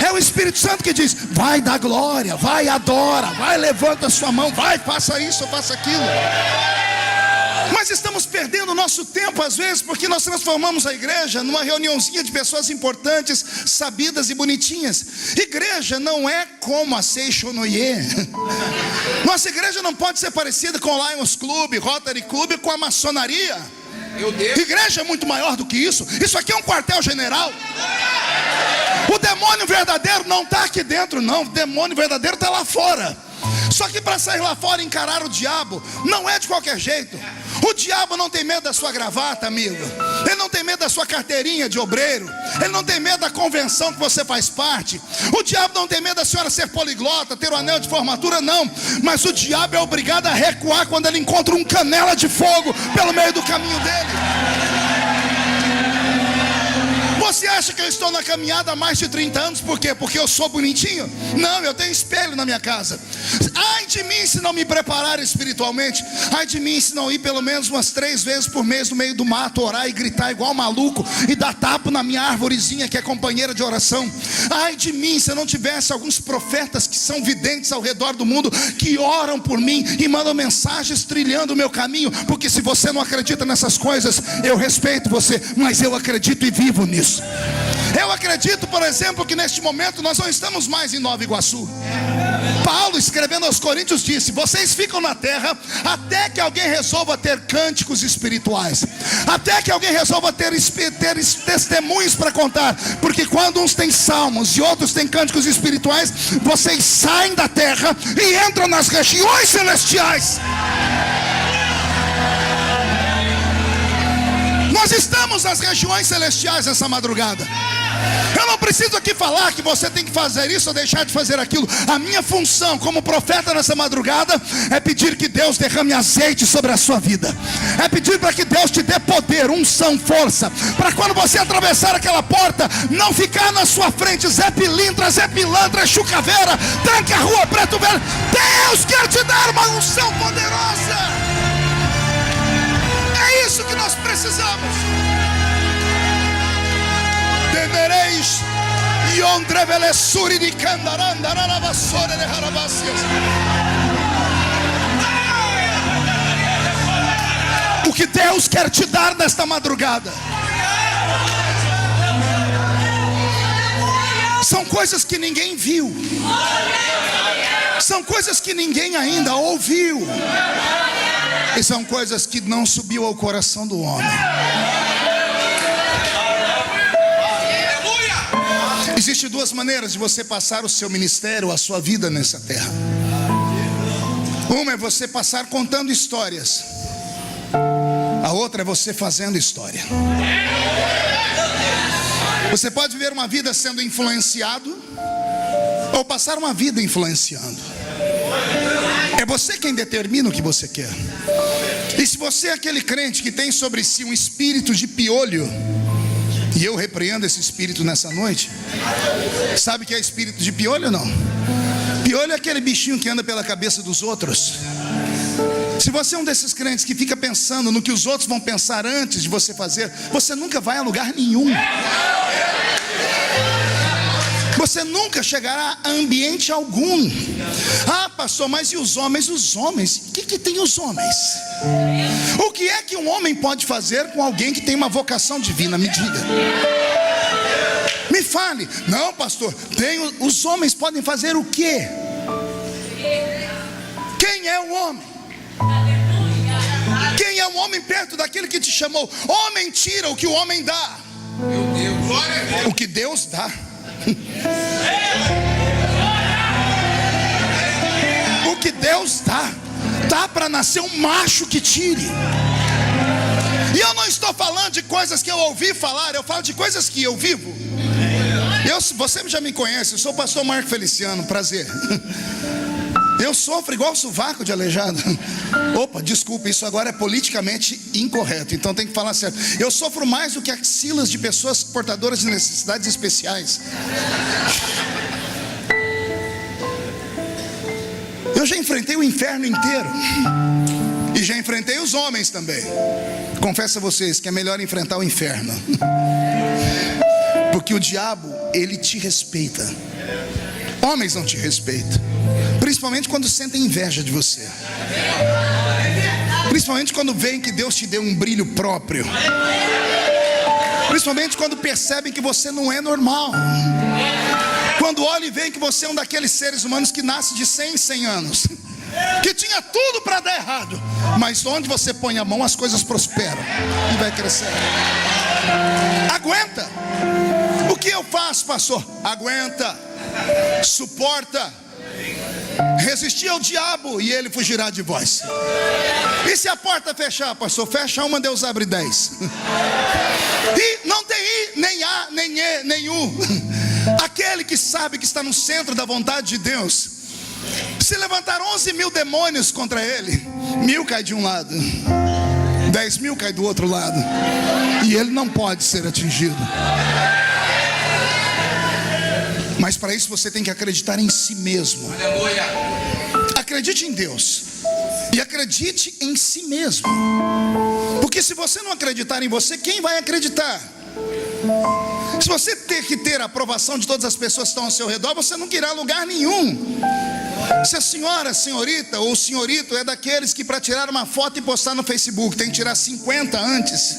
S1: É o Espírito Santo que diz: vai dar glória, vai adora, vai levanta a sua mão, vai faça isso, faça aquilo. Mas estamos perdendo o nosso tempo às vezes, porque nós transformamos a igreja numa reuniãozinha de pessoas importantes, sabidas e bonitinhas. Igreja não é como a Seixonoye. Nossa igreja não pode ser parecida com o Lions Club, Rotary Club, com a maçonaria. Igreja é muito maior do que isso. Isso aqui é um quartel-general. O demônio verdadeiro não está aqui dentro, não. O demônio verdadeiro está lá fora. Só que para sair lá fora e encarar o diabo, não é de qualquer jeito. O diabo não tem medo da sua gravata, amigo. Ele não tem medo da sua carteirinha de obreiro. Ele não tem medo da convenção que você faz parte. O diabo não tem medo da senhora ser poliglota, ter o anel de formatura, não. Mas o diabo é obrigado a recuar quando ele encontra um canela de fogo pelo meio do caminho dele. Você acha que eu estou na caminhada há mais de 30 anos? Por quê? Porque eu sou bonitinho? Não, eu tenho espelho na minha casa. Ai de mim se não me preparar espiritualmente. Ai de mim se não ir pelo menos umas 3 vezes por mês no meio do mato, orar e gritar igual maluco, e dar tapa na minha árvorezinha que é companheira de oração. Ai de mim se eu não tivesse alguns profetas que são videntes ao redor do mundo, que oram por mim e mandam mensagens trilhando o meu caminho. Porque se você não acredita nessas coisas, eu respeito você, mas eu acredito e vivo nisso. Eu acredito, por exemplo, que neste momento nós não estamos mais em Nova Iguaçu. Paulo, escrevendo aos Coríntios, disse: vocês ficam na terra até que alguém resolva ter cânticos espirituais, até que alguém resolva ter testemunhos para contar. Porque quando uns têm salmos e outros têm cânticos espirituais, vocês saem da terra e entram nas regiões celestiais. Nós estamos nas regiões celestiais essa madrugada. Eu não preciso aqui falar que você tem que fazer isso ou deixar de fazer aquilo. A minha função como profeta nessa madrugada é pedir que Deus derrame azeite sobre a sua vida. É pedir para que Deus te dê poder, unção, força, para quando você atravessar aquela porta, não ficar na sua frente Zé Pilintra, Zé Pilantra, Chucaveira, tranca a rua, preto velho. Deus quer te dar uma unção poderosa. É isso que nós precisamos. Temereis e ondrevelessuri de candarandaravassore de harabácias. O que Deus quer te dar nesta madrugada são coisas que ninguém viu, são coisas que ninguém ainda ouviu, e são coisas que não subiu ao coração do homem. Existem duas maneiras de você passar o seu ministério, a sua vida nessa terra. Uma é você passar contando histórias, a outra é você fazendo história. Você pode viver uma vida sendo influenciado, ou passar uma vida influenciando. É você quem determina o que você quer. E se você é aquele crente que tem sobre si um espírito de piolho, e eu repreendo esse espírito nessa noite. Sabe o que é espírito de piolho ou não? Piolho é aquele bichinho que anda pela cabeça dos outros. Se você é um desses crentes que fica pensando no que os outros vão pensar antes de você fazer, você nunca vai a lugar nenhum. Você nunca chegará a ambiente algum. Ah, pastor, mas e os homens? Os homens? O que tem os homens? O que é que um homem pode fazer com alguém que tem uma vocação divina? Me diga. Me fale. Não, pastor, os homens podem fazer o quê? Quem é o homem? Quem é o homem perto daquele que te chamou? Homem tira o que o homem dá. O que Deus dá. O que Deus dá para nascer um macho que tire. E eu não estou falando de coisas que eu ouvi falar, eu falo de coisas que eu vivo. Você já me conhece, eu sou o pastor Marco Feliciano, prazer. Eu sofro igual sovaco de aleijado. Opa, desculpa, isso agora é politicamente incorreto, então tem que falar certo. Eu sofro mais do que axilas de pessoas portadoras de necessidades especiais. Eu já enfrentei o inferno inteiro. E já enfrentei os homens também. Confesso a vocês que é melhor enfrentar o inferno. Porque o diabo, ele te respeita. Homens não te respeitam. Principalmente quando sentem inveja de você. Principalmente quando veem que Deus te deu um brilho próprio. Principalmente quando percebem que você não é normal. Quando olham e veem que você é um daqueles seres humanos que nasce de 100 em 100 anos. Que tinha tudo para dar errado. Mas onde você põe a mão, as coisas prosperam. E vai crescer. Aguenta. O que eu faço, pastor? Aguenta. Suporta. Resistir ao diabo e ele fugirá de vós. E se a porta fechar, pastor? Fecha uma, Deus abre 10. E não tem I, nem A, nem E, nem U. Aquele que sabe que está no centro da vontade de Deus, se levantar 11.000 demônios contra ele, 1.000 cai de um lado, 10.000 cai do outro lado, e ele não pode ser atingido. Mas para isso você tem que acreditar em si mesmo. Aleluia. Acredite em Deus e acredite em si mesmo. Porque se você não acreditar em você, quem vai acreditar? Se você ter que ter a aprovação de todas as pessoas que estão ao seu redor, você não irá a lugar nenhum. Se a senhora, senhorita ou senhorito é daqueles que para tirar uma foto e postar no Facebook tem que tirar 50 antes,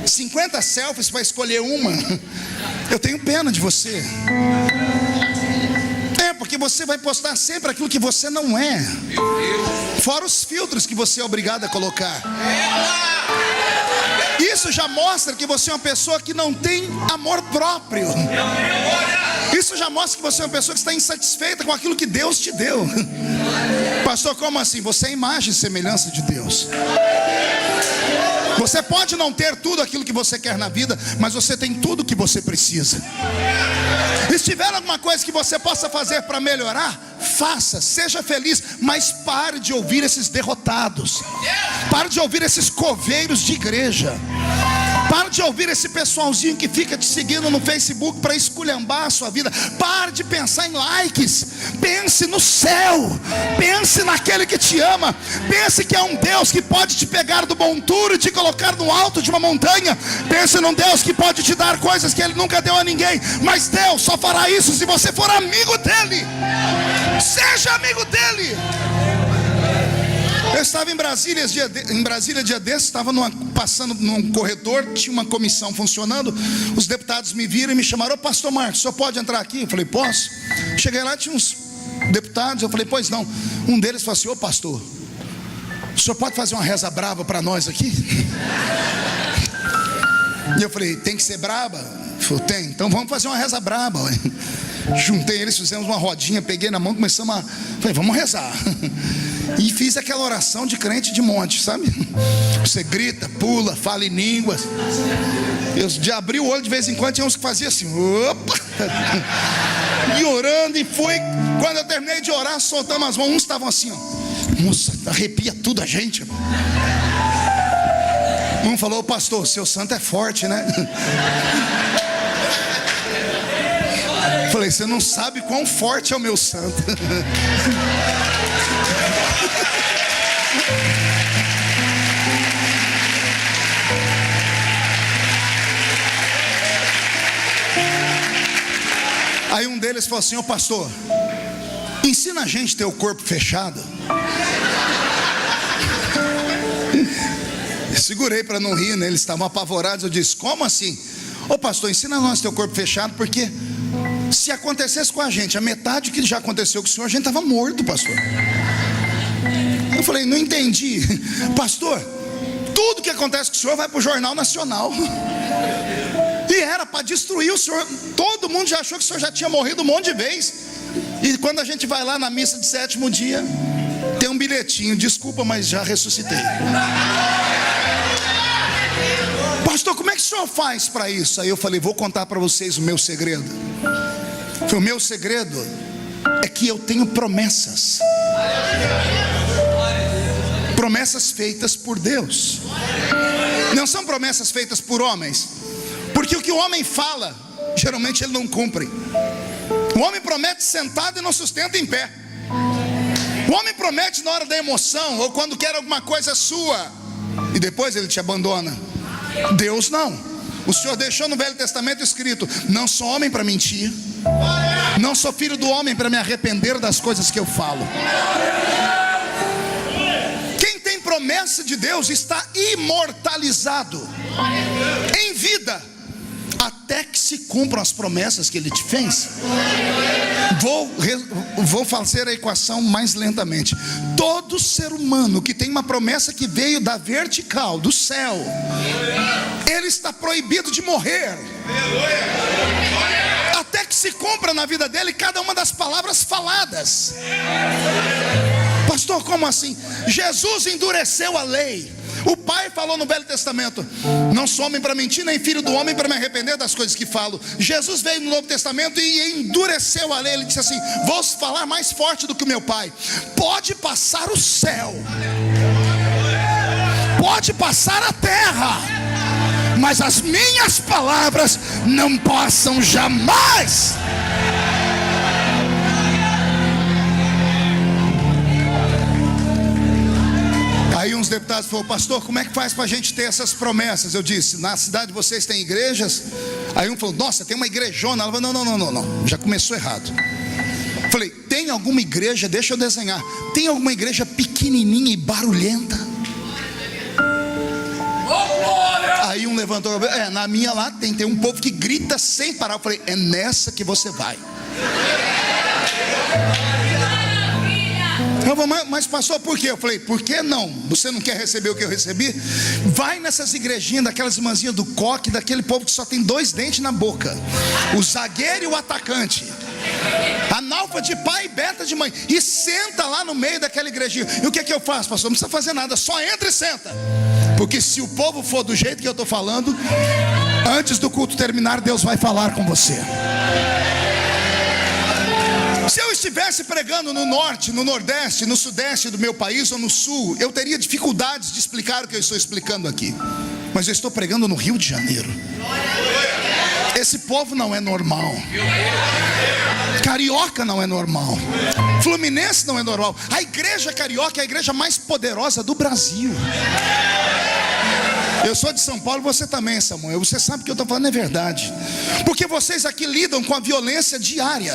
S1: 50 selfies para escolher uma, eu tenho pena de você. Porque você vai postar sempre aquilo que você não é, fora os filtros que você é obrigado a colocar. Isso já mostra que você é uma pessoa que não tem amor próprio. Isso já mostra que você é uma pessoa que está insatisfeita com aquilo que Deus te deu. Pastor, como assim? Você é a imagem e semelhança de Deus. Você pode não ter tudo aquilo que você quer na vida, mas você tem tudo que você precisa. E se tiver alguma coisa que você possa fazer para melhorar, faça, seja feliz, mas pare de ouvir esses derrotados. Pare de ouvir esses coveiros de igreja. Pare de ouvir esse pessoalzinho que fica te seguindo no Facebook para esculhambar a sua vida. Pare de pensar em likes. Pense no céu. Pense naquele que te ama. Pense que é um Deus que pode te pegar do monturo e te colocar no alto de uma montanha. Pense num Deus que pode te dar coisas que Ele nunca deu a ninguém. Mas Deus só fará isso se você for amigo dEle. Seja amigo dEle. Eu estava em Brasília dia desses, estava passando num corredor, tinha uma comissão funcionando. Os deputados me viram e me chamaram: ô pastor Marcos, o senhor pode entrar aqui? Eu falei: posso. Cheguei lá, tinha uns deputados, eu falei: pois não. Um deles falou assim: ô pastor, o senhor pode fazer uma reza brava para nós aqui? E eu falei: tem que ser braba? Ele falou: tem. Então vamos fazer uma reza braba. Juntei eles, fizemos uma rodinha, peguei na mão, começamos a... Falei: vamos rezar. E fiz aquela oração de crente de monte, sabe? Você grita, pula, fala em línguas. Eu de abrir o olho de vez em quando, tinha uns que faziam assim, opa! E orando, e foi. Quando eu terminei de orar, soltamos as mãos. Uns estavam assim, ó. Nossa, arrepia tudo a gente. Um falou: pastor, seu santo é forte, né? Falei: você não sabe quão forte é o meu santo. Aí um deles falou assim: ô pastor, ensina a gente a ter o corpo fechado. Eu segurei para não rir, né? Eles estavam apavorados. Eu disse: como assim? Ô pastor, ensina nós a ter o corpo fechado, porque se acontecesse com a gente a metade que já aconteceu com o senhor, a gente estava morto, pastor. Eu falei: não entendi. Pastor, tudo que acontece com o senhor vai para o Jornal Nacional. E era para destruir o senhor. Todo mundo já achou que o senhor já tinha morrido um monte de vez. E quando a gente vai lá na missa de 7º dia, tem um bilhetinho: desculpa, mas já ressuscitei. Pastor, como é que o senhor faz para isso? Aí eu falei: vou contar para vocês o meu segredo. O meu segredo é que eu tenho promessas. Promessas feitas por Deus. Não são promessas feitas por homens. Porque o que o homem fala, geralmente ele não cumpre. O homem promete sentado e não sustenta em pé. O homem promete na hora da emoção, ou quando quer alguma coisa sua, e depois ele te abandona. Deus não. O Senhor deixou no Velho Testamento escrito: não sou homem para mentir, não sou filho do homem para me arrepender das coisas que eu falo. Quem tem promessa de Deus está imortalizado em vida, até que se cumpram as promessas que Ele te fez. Vou fazer a equação mais lentamente. Todo ser humano que tem uma promessa que veio da vertical, do céu, ele está proibido de morrer, até que se cumpra na vida dele cada uma das palavras faladas. Pastor, como assim? Jesus endureceu a lei. O Pai falou no Velho Testamento: não sou homem para mentir, nem filho do homem para me arrepender das coisas que falo. Jesus veio no Novo Testamento e endureceu a lei. Ele disse assim: vou falar mais forte do que o meu Pai. Pode passar o céu, pode passar a terra, mas as minhas palavras não passam jamais. Aí uns deputados falaram: pastor, como é que faz para a gente ter essas promessas? Eu disse: na cidade de vocês tem igrejas? Aí um falou: nossa, tem uma igrejona. Ela falou: não, já começou errado. Falei: tem alguma igreja, deixa eu desenhar, tem alguma igreja pequenininha e barulhenta? Aí um levantou: na minha lá tem um povo que grita sem parar. Eu falei: é nessa que você vai. Mas pastor, por quê? Eu falei: por que não? Você não quer receber o que eu recebi? Vai nessas igrejinhas, daquelas irmãzinhas do coque, daquele povo que só tem 2 dentes na boca, o zagueiro e o atacante, analfa de pai e beta de mãe, e senta lá no meio daquela igrejinha. E o que é que eu faço, pastor? Não precisa fazer nada, só entra e senta. Porque se o povo for do jeito que eu estou falando, antes do culto terminar, Deus vai falar com você. Se eu estivesse pregando no norte, no nordeste, no sudeste do meu país ou no sul, eu teria dificuldades de explicar o que eu estou explicando aqui. Mas eu estou pregando no Rio de Janeiro. Esse povo não é normal. Carioca não é normal. Fluminense não é normal. A igreja carioca é a igreja mais poderosa do Brasil. Eu sou de São Paulo, você também, Samuel. Você sabe que eu estou falando é verdade. Porque vocês aqui lidam com a violência diária.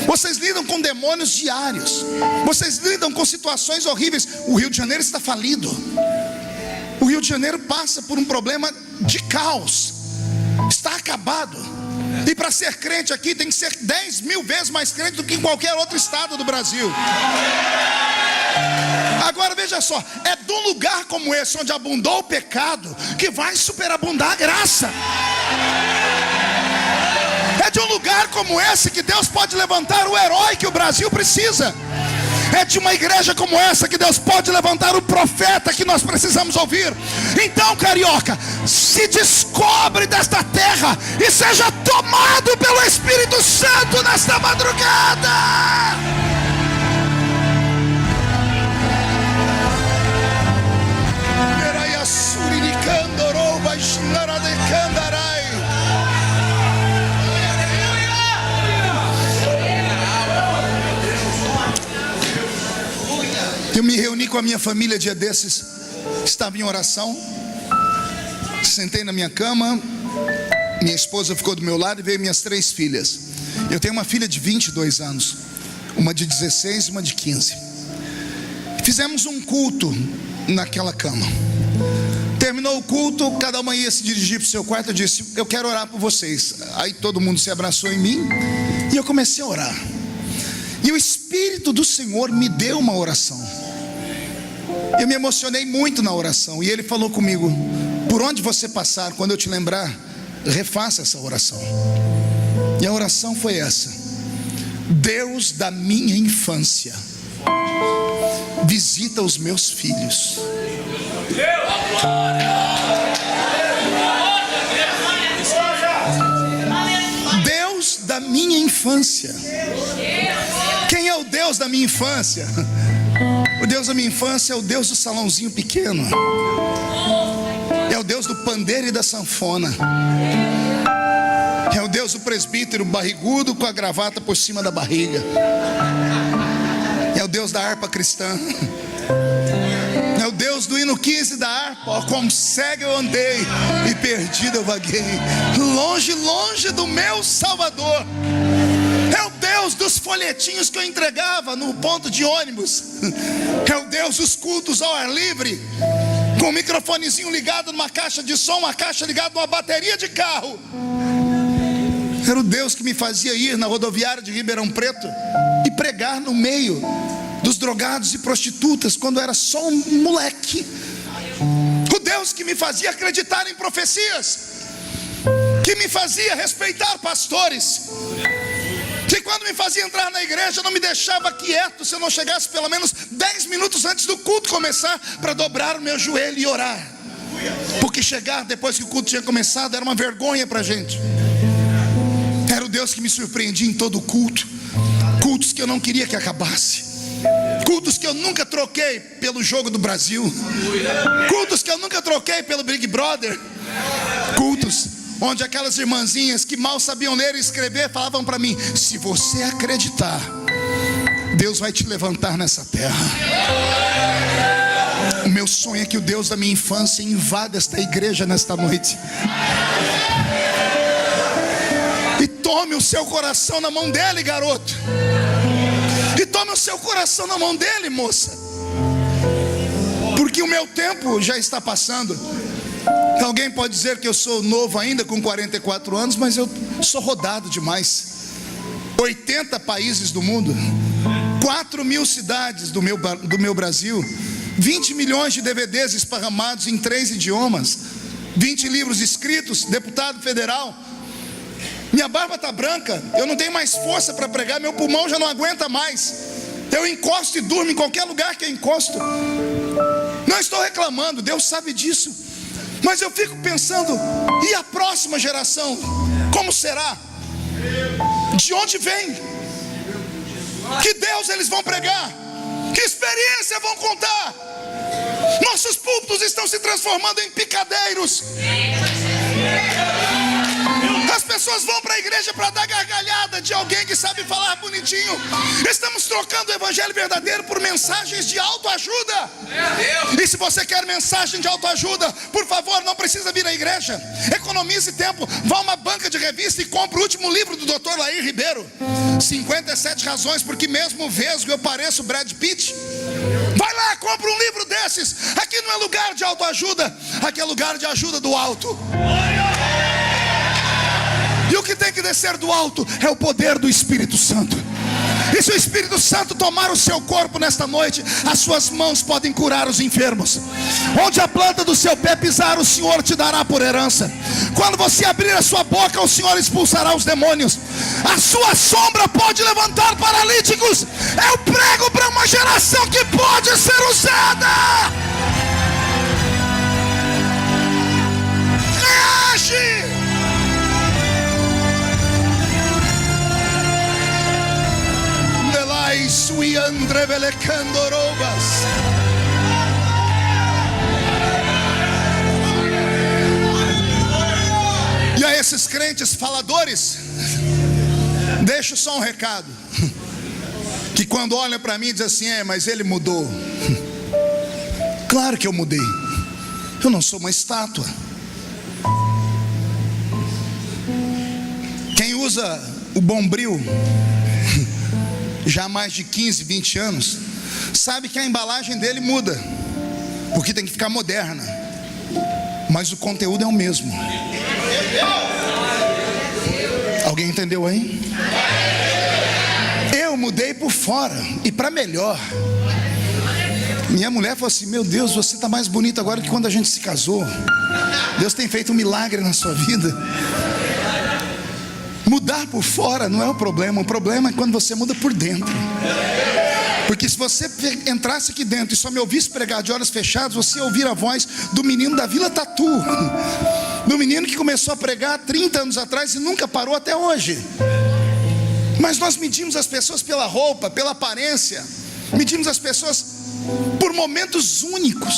S1: Vocês lidam com demônios diários. Vocês lidam com situações horríveis. O Rio de Janeiro está falido. O Rio de Janeiro passa por um problema de caos. Está acabado. E para ser crente aqui tem que ser 10 mil vezes mais crente do que em qualquer outro estado do Brasil. Agora veja só, é de um lugar como esse, onde abundou o pecado, que vai superabundar a graça. É de um lugar como esse que Deus pode levantar o herói que o Brasil precisa. É de uma igreja como essa que Deus pode levantar o profeta que nós precisamos ouvir. Então, carioca, se descobre desta terra e seja tomado pelo Espírito Santo nesta madrugada. Eu me reuni com a minha família dia desses, estava em oração, sentei na minha cama, minha esposa ficou do meu lado e veio minhas 3 filhas. Eu tenho uma filha de 22 anos, uma de 16 e uma de 15. Fizemos um culto naquela cama. Terminou o culto, cada uma ia se dirigir para o seu quarto. Eu disse: eu quero orar por vocês. Aí todo mundo se abraçou em mim e eu comecei a orar. E o Espírito do Senhor me deu uma oração. Eu me emocionei muito na oração. E Ele falou comigo: por onde você passar, quando eu te lembrar, refaça essa oração. E a oração foi essa: Deus da minha infância, visita os meus filhos. Deus da minha infância. Quem é o Deus da minha infância? O Deus da minha infância é o Deus do salãozinho pequeno. É o Deus do pandeiro e da sanfona. É o Deus do presbítero barrigudo com a gravata por cima da barriga. É o Deus da harpa cristã. É o Deus do hino 15 da harpa. Ó, como cego eu andei e perdido eu vaguei, longe, longe do meu Salvador. É o Deus dos folhetinhos que eu entregava no ponto de ônibus. É o Deus dos cultos ao ar livre, com um microfonezinho ligado numa caixa de som, uma caixa ligada numa bateria de carro. Era o Deus que me fazia ir na rodoviária de Ribeirão Preto e pregar no meio dos drogados e prostitutas, quando eu era só um moleque. O Deus que me fazia acreditar em profecias, que me fazia respeitar pastores, que quando me fazia entrar na igreja não me deixava quieto se eu não chegasse pelo menos 10 minutos antes do culto começar, para dobrar o meu joelho e orar. Porque chegar depois que o culto tinha começado era uma vergonha para a gente. Era o Deus que me surpreendia em todo o culto. Cultos que eu não queria que acabasse. Cultos que eu nunca troquei pelo Jogo do Brasil. Cultos que eu nunca troquei pelo Big Brother. Cultos onde aquelas irmãzinhas que mal sabiam ler e escrever falavam para mim: se você acreditar, Deus vai te levantar nessa terra. O meu sonho é que o Deus da minha infância invada esta igreja nesta noite e tome o seu coração na mão dele, garoto. E tome o seu coração na mão dele, moça. Porque o meu tempo já está passando. Alguém pode dizer que eu sou novo ainda, com 44 anos, mas eu sou rodado demais. 80 países do mundo, 4.000 cidades do meu Brasil, 20 milhões de DVDs esparramados em 3 idiomas, 20 livros escritos, deputado federal. Minha barba está branca, eu não tenho mais força para pregar, meu pulmão já não aguenta mais. Eu encosto e durmo em qualquer lugar que eu encosto. Não estou reclamando, Deus sabe disso. Mas eu fico pensando, e a próxima geração? Como será? De onde vem? Que Deus eles vão pregar? Que experiência vão contar? Nossos púlpitos estão se transformando em picadeiros. As pessoas vão para a igreja para dar gargalhada de alguém que sabe falar bonitinho. Estamos trocando o evangelho verdadeiro por mensagens de autoajuda. E se você quer mensagem de autoajuda, por favor, não precisa vir à igreja. Economize tempo, vá a uma banca de revista e compre o último livro do Dr. Lair Ribeiro, 57 razões porque mesmo vesgo eu pareço Brad Pitt. Vai lá, compra um livro desses. Aqui não é lugar de autoajuda, aqui é lugar de ajuda do alto. E o que tem que descer do alto é o poder do Espírito Santo. E se o Espírito Santo tomar o seu corpo nesta noite, as suas mãos podem curar os enfermos. Onde a planta do seu pé pisar, o Senhor te dará por herança. Quando você abrir a sua boca, o Senhor expulsará os demônios. A sua sombra pode levantar paralíticos. Eu prego para uma geração que pode ser usada. Reage! E a esses crentes faladores, deixo só um recado. Que quando olham para mim dizem assim: mas ele mudou. Claro que eu mudei. Eu não sou uma estátua. Quem usa o Bombril já há mais de 15, 20 anos, sabe que a embalagem dele muda, porque tem que ficar moderna, mas o conteúdo é o mesmo. Alguém entendeu aí? Eu mudei por fora e para melhor. Minha mulher falou assim: meu Deus, você está mais bonito agora que quando a gente se casou. Deus tem feito um milagre na sua vida. Mudar por fora não é o problema é quando você muda por dentro. Porque se você entrasse aqui dentro e só me ouvisse pregar de olhos fechados, você ia ouvir a voz do menino da Vila Tatu, do menino que começou a pregar 30 anos atrás e nunca parou até hoje. Mas nós medimos as pessoas pela roupa, pela aparência, medimos as pessoas por momentos únicos,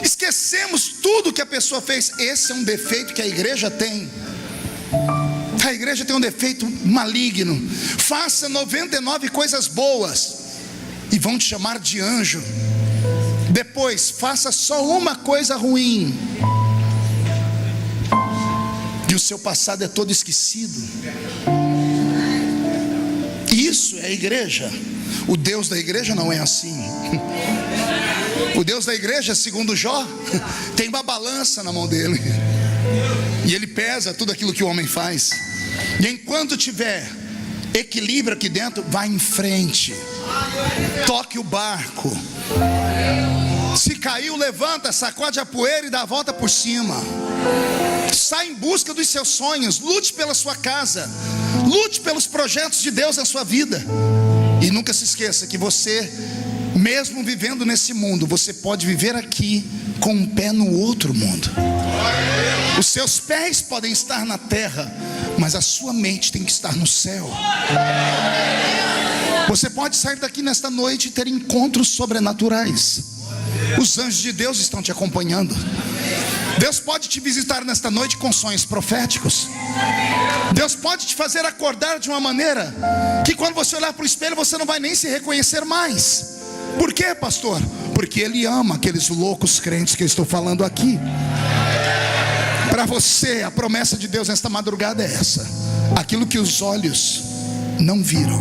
S1: esquecemos tudo que a pessoa fez. Esse é um defeito que a igreja tem. A igreja tem um defeito maligno. Faça 99 coisas boas e vão te chamar de anjo. Depois faça só uma coisa ruim e o seu passado é todo esquecido. Isso é a igreja. O Deus da igreja não é assim. O Deus da igreja, segundo Jó, tem uma balança na mão dele e ele pesa tudo aquilo que o homem faz. E enquanto tiver equilíbrio aqui dentro, vá em frente, toque o barco. Se caiu, levanta, sacode a poeira e dá a volta por cima. Sai em busca dos seus sonhos, lute pela sua casa, lute pelos projetos de Deus na sua vida. E nunca se esqueça que você, mesmo vivendo nesse mundo, você pode viver aqui com um pé no outro mundo. Os seus pés podem estar na terra, mas a sua mente tem que estar no céu. Você pode sair daqui nesta noite e ter encontros sobrenaturais. Os anjos de Deus estão te acompanhando. Deus pode te visitar nesta noite com sonhos proféticos. Deus pode te fazer acordar de uma maneira que quando você olhar para o espelho você não vai nem se reconhecer mais. Por quê, pastor? Porque Ele ama aqueles loucos crentes que eu estou falando aqui. Para você, a promessa de Deus nesta madrugada é essa: aquilo que os olhos não viram,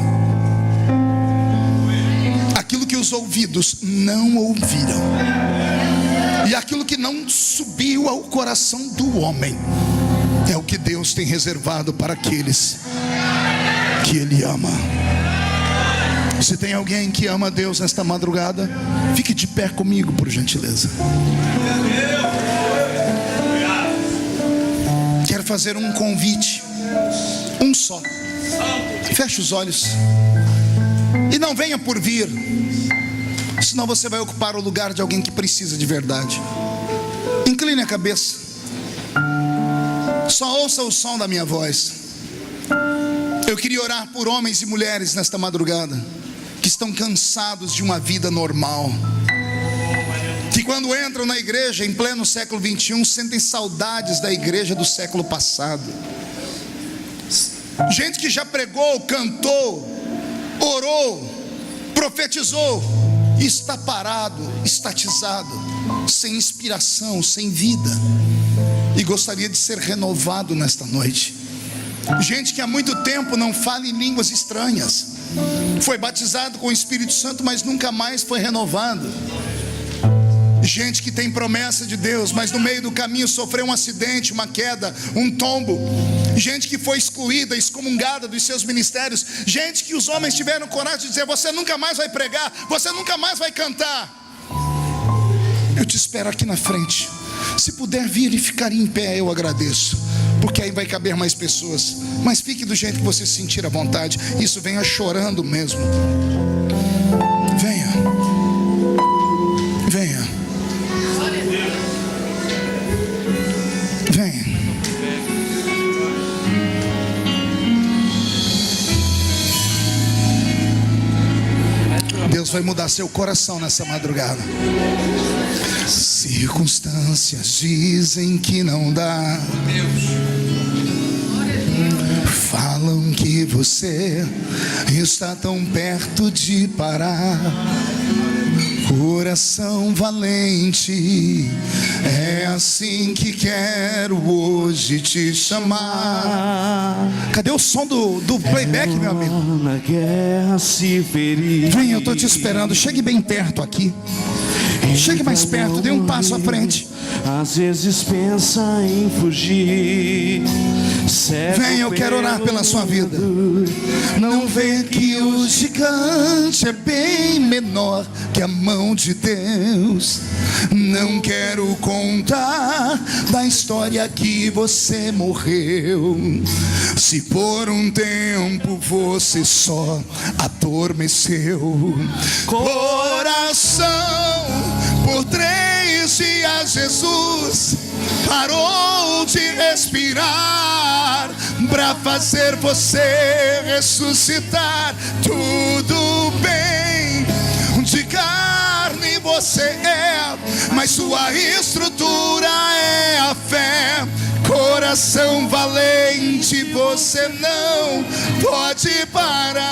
S1: aquilo que os ouvidos não ouviram, e aquilo que não subiu ao coração do homem, é o que Deus tem reservado para aqueles que Ele ama. Se tem alguém que ama Deus nesta madrugada, fique de pé comigo, por gentileza. Quero fazer um convite, um só. Feche os olhos e não venha por vir, senão você vai ocupar o lugar de alguém que precisa de verdade. Incline a cabeça, só ouça o som da minha voz. Eu queria orar por homens e mulheres nesta madrugada, que estão cansados de uma vida normal, que quando entram na igreja em pleno século 21, sentem saudades da igreja do século passado. Gente que já pregou, cantou, orou, profetizou, e está parado, estatizado, sem inspiração, sem vida, e gostaria de ser renovado nesta noite. Gente que há muito tempo não fala em línguas estranhas, foi batizado com o Espírito Santo, mas nunca mais foi renovado. Gente que tem promessa de Deus, mas no meio do caminho sofreu um acidente, uma queda, um tombo. Gente que foi excluída, excomungada dos seus ministérios. Gente que os homens tiveram coragem de dizer: você nunca mais vai pregar, você nunca mais vai cantar. Eu te espero aqui na frente. Se puder vir e ficar em pé, eu agradeço, porque aí vai caber mais pessoas. Mas fique do jeito que você se sentir à vontade. Isso, venha chorando mesmo. Venha. Venha. Venha. Deus vai mudar seu coração nessa madrugada. Circunstâncias dizem que não dá, falam que você está tão perto de parar. Coração valente, é assim que quero hoje te chamar. Cadê o som do playback, meu amigo?
S2: Na guerra se ferir.
S1: Vem, eu estou te esperando. Chegue bem perto aqui. Chegue mais perto, dê um passo à frente.
S2: Às vezes pensa em fugir.
S1: Vem, eu quero orar pela sua vida. Não vê que o gigante é bem menor que a mão de Deus. Não quero contar da história que você morreu. Se por um tempo você só adormeceu. Coração, por 3 dias Jesus parou de respirar para fazer você ressuscitar. Tudo bem, de carne você é, mas sua estrutura é a fé. Coração valente, você não pode parar.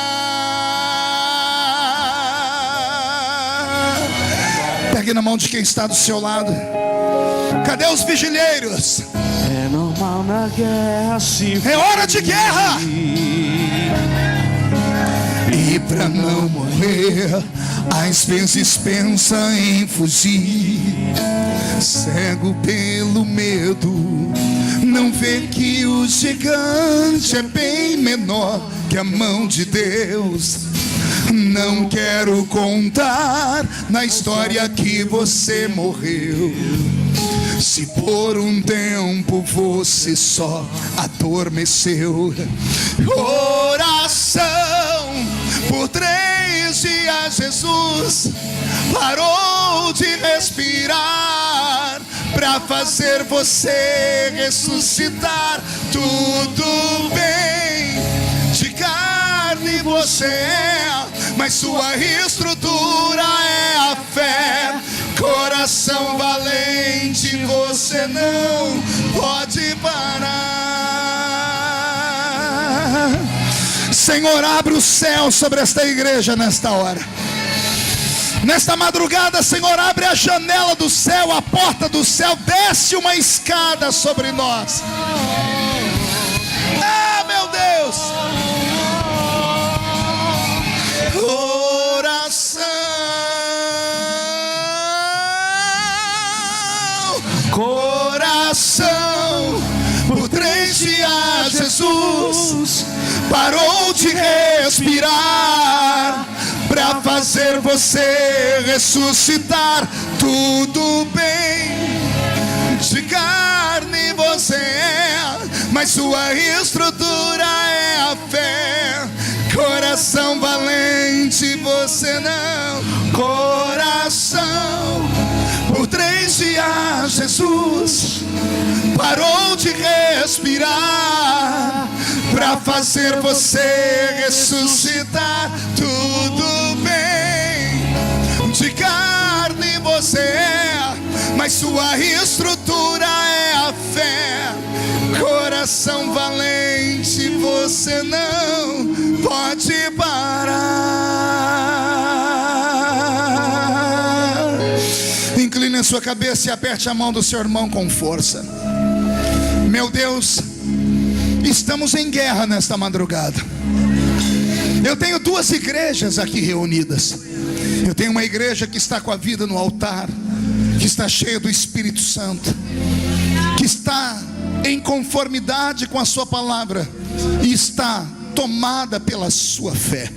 S1: Pegue na mão de quem está do seu lado. Cadê os vigilheiros?
S2: É normal na guerra se ferir.
S1: É hora de guerra. E pra não morrer, às vezes pensa em fugir. Cego pelo medo, não vê que o gigante é bem menor que a mão de Deus. Não quero contar na história que você morreu. Se por um tempo você só adormeceu. Coração, por 3 dias Jesus parou de respirar para fazer você ressuscitar. Tudo bem, de carne você é, mas sua estrutura é a fé. Coração valente, você não pode parar. Senhor, abre o céu sobre esta igreja nesta hora. Nesta madrugada, Senhor, abre a janela do céu, a porta do céu, desce uma escada sobre nós. Ah, meu Deus! Coração, por 3 dias Jesus parou de respirar para fazer você ressuscitar. Tudo bem, de carne você é, mas sua estrutura é a fé. Coração valente, você não. Coração Jesus parou de respirar para fazer você ressuscitar. Tudo bem, de carne você é, mas sua estrutura é a fé. Coração valente, você não pode parar. Incline a sua cabeça e aperte a mão do seu irmão com força. Meu Deus, estamos em guerra nesta madrugada. Eu tenho duas igrejas aqui reunidas. Eu tenho uma igreja que está com a vida no altar, que está cheia do Espírito Santo, que está em conformidade com a sua palavra e está tomada pela sua fé.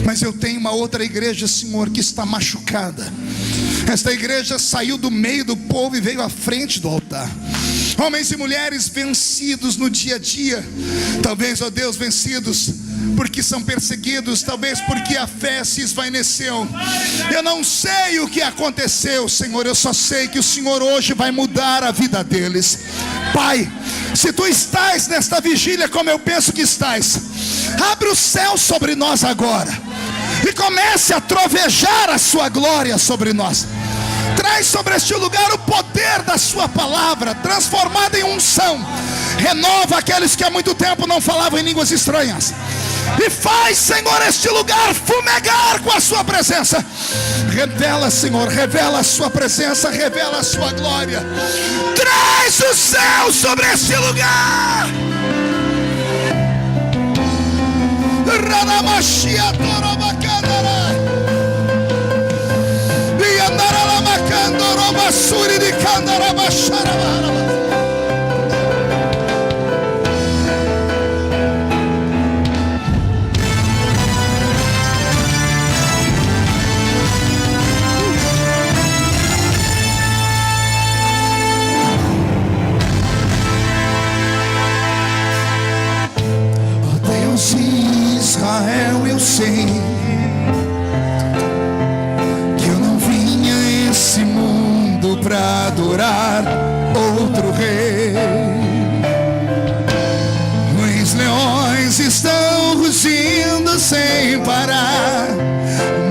S1: Mas eu tenho uma outra igreja, Senhor, que está machucada. Esta igreja saiu do meio do povo e veio à frente do altar. Homens e mulheres vencidos no dia a dia. Talvez, ó Deus, vencidos porque são perseguidos, talvez porque a fé se esvaeceu. Eu não sei o que aconteceu, Senhor. Eu só sei que o Senhor hoje vai mudar a vida deles. Pai, se tu estás nesta vigília como eu penso que estás, abre o céu sobre nós agora e comece a trovejar a sua glória sobre nós. Traz sobre este lugar o poder da sua palavra, transformada em unção. Renova aqueles que há muito tempo não falavam em línguas estranhas. E faz, Senhor, este lugar fumegar com a sua presença. Revela, Senhor, revela a sua presença, revela a sua glória. Traz o céu sobre este lugar. Deus de Israel, eu sei que eu não vinha a esse mundo pra adorar outro rei. Os leões estão rugindo sem parar.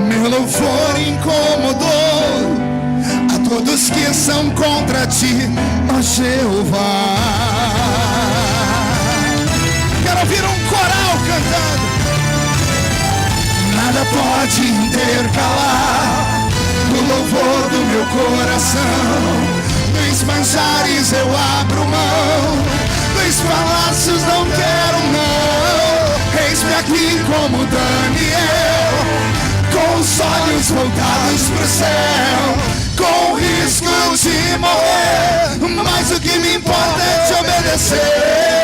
S1: Meu louvor incomodou a todos que são contra ti, ó Jeová. Quero ouvir um coral cantando. Nada pode intercalar o louvor do meu coração. Dos manjares eu abro mão, dos palácios não quero não. Eis-me aqui como Daniel, com os olhos voltados pro céu, com o risco de morrer, mas o que me importa é te obedecer.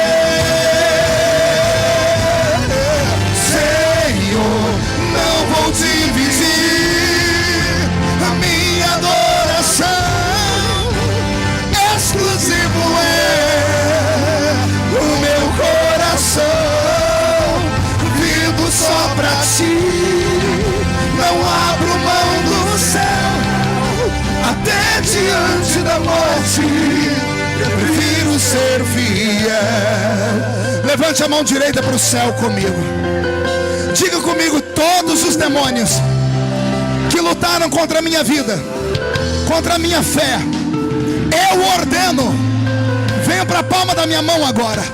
S1: Não vou dividir a minha adoração. Exclusivo é o meu coração. Vivo só pra ti, não abro mão do céu. Até diante da morte, eu prefiro ser fiel. Levante a mão direita pro céu comigo. Diga comigo: todos os demônios que lutaram contra a minha vida, contra a minha fé, eu ordeno, venha para a palma da minha mão agora.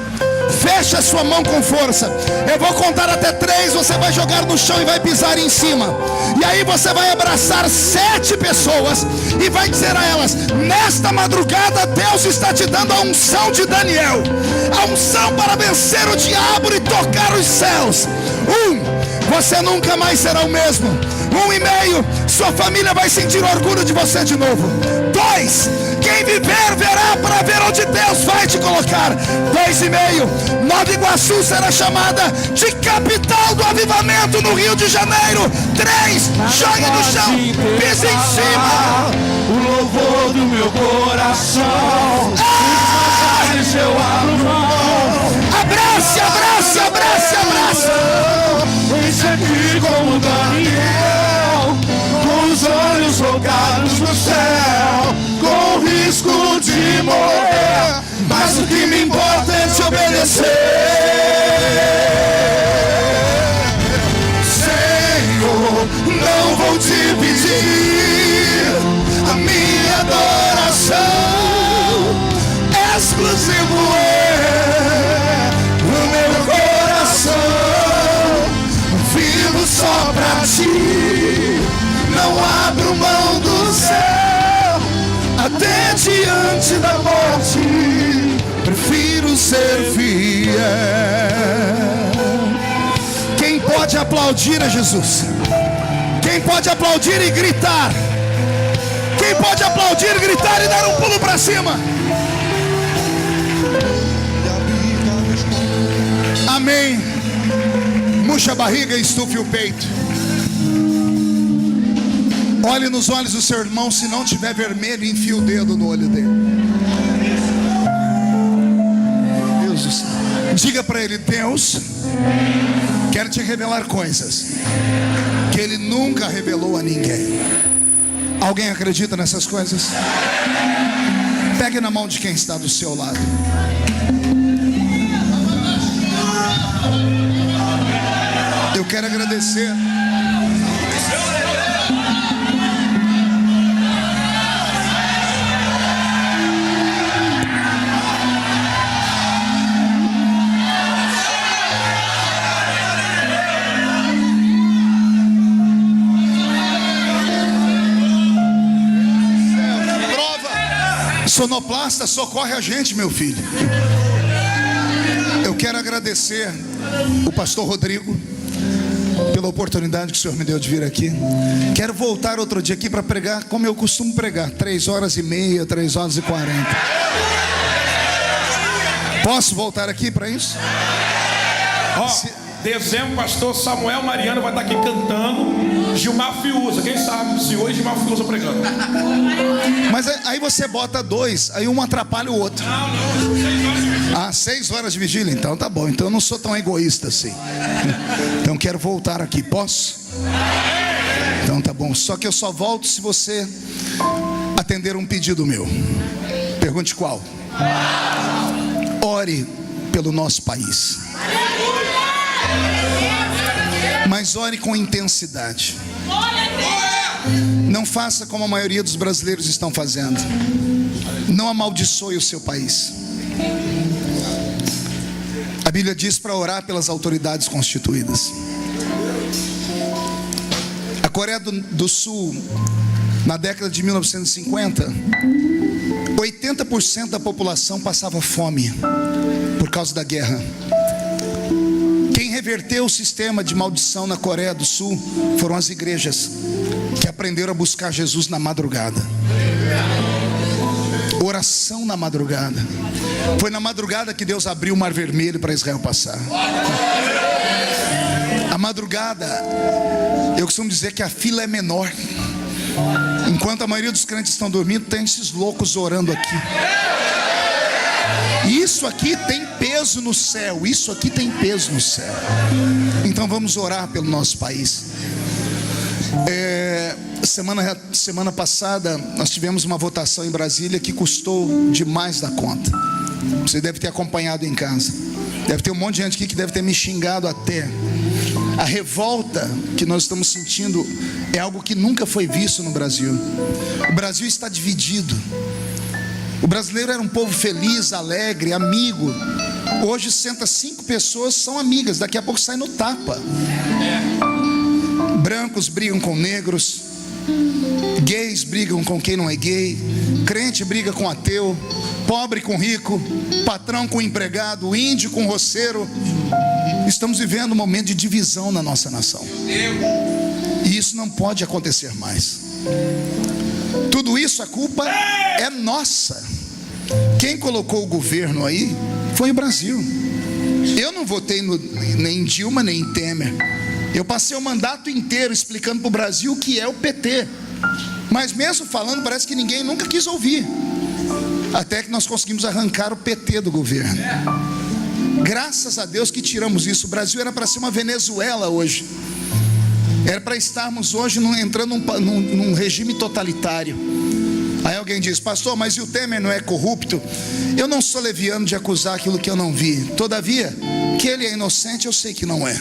S1: Feche a sua mão com força. Eu vou contar até 3, você vai jogar no chão e vai pisar em cima. E aí você vai abraçar 7 pessoas e vai dizer a elas: nesta madrugada Deus está te dando a unção de Daniel, a unção para vencer o diabo e tocar os céus. 1, você nunca mais será o mesmo. 1,5, sua família vai sentir orgulho de você de novo. 2, quem viver verá para ver onde Deus vai te colocar. 2,5, Nova Iguaçu será chamada de capital do avivamento no Rio de Janeiro. 3, jogue no chão, pise em cima.
S2: O louvor do meu coração. Eu abro mão.
S1: Abrace, abrace, abrace, abrace.
S2: Eis aqui como Daniel, com os olhos voltados no céu, com o risco de morrer, mas o que me importa é te obedecer. Senhor, não vou te pedir a minha adoração, exclusivo é o meu coração. Vivo só pra ti, não abro mão do céu, até diante da morte prefiro ser fiel. Quem pode aplaudir a Jesus? Quem pode aplaudir e gritar? Quem pode aplaudir, gritar e dar um pulo para cima? Amém. Murcha a barriga e estufe o peito. Olhe nos olhos do seu irmão. Se não tiver vermelho, enfia o dedo no olho dele. Deus do céu. Diga para ele: Deus, quero te revelar coisas que ele nunca revelou a ninguém. Alguém acredita nessas coisas? Pegue na mão de quem está do seu lado. Eu quero agradecer. Sonoplasta, socorre a gente, meu filho. Eu quero agradecer o pastor Rodrigo pela oportunidade que o Senhor me deu de vir aqui. Quero voltar outro dia aqui para pregar como eu costumo pregar, 3h30, 3h40. Posso voltar aqui para isso?
S3: Dezembro, pastor Samuel Mariano vai estar aqui cantando. Gilmar Fiuza, quem sabe se hoje Gilmar Fiuza pregando.
S1: Mas aí você bota dois, aí um atrapalha o outro. Ah, 6 horas de vigília, então tá bom. Então eu não sou tão egoísta assim. Então quero voltar aqui, posso? Então tá bom. Só que eu só volto se você atender um pedido meu. Pergunte qual? Ore pelo nosso país. Mas ore com intensidade. Não faça como a maioria dos brasileiros estão fazendo. Não amaldiçoe o seu país. A Bíblia diz para orar pelas autoridades constituídas. A Coreia do Sul, na década de 1950, 80% da população passava fome por causa da guerra. Quem reverteu o sistema de maldição na Coreia do Sul foram as igrejas que aprenderam a buscar Jesus na madrugada. Oração na madrugada. Foi na madrugada que Deus abriu o Mar Vermelho para Israel passar. A madrugada, eu costumo dizer que a fila é menor. Enquanto a maioria dos crentes estão dormindo, tem esses loucos orando aqui. Isso aqui tem peso no céu. Isso aqui tem peso no céu. Então vamos orar pelo nosso país. Semana passada nós tivemos uma votação em Brasília que custou demais da conta. Você deve ter acompanhado em casa. Deve ter um monte de gente aqui que deve ter me xingado até. A revolta que nós estamos sentindo é algo que nunca foi visto no Brasil. O Brasil está dividido. O brasileiro era um povo feliz, alegre, amigo. Hoje senta 5 pessoas, são amigas, daqui a pouco sai no tapa. Brancos brigam com negros, gays brigam com quem não é gay, crente briga com ateu, pobre com rico, patrão com empregado, índio com roceiro. Estamos vivendo um momento de divisão na nossa nação. E isso não pode acontecer mais. Tudo isso, a culpa é nossa. Quem colocou o governo aí foi o Brasil. Eu não votei nem em Dilma nem em Temer. Eu passei o mandato inteiro explicando para o Brasil o que é o PT. Mas mesmo falando, parece que ninguém nunca quis ouvir. Até que nós conseguimos arrancar o PT do governo. Graças a Deus que tiramos isso. O Brasil era para ser uma Venezuela hoje. Era para estarmos hoje entrando num regime totalitário. Aí alguém diz: pastor, mas e o Temer não é corrupto? Eu não sou leviano de acusar aquilo que eu não vi. Todavia, que ele é inocente, eu sei que não é.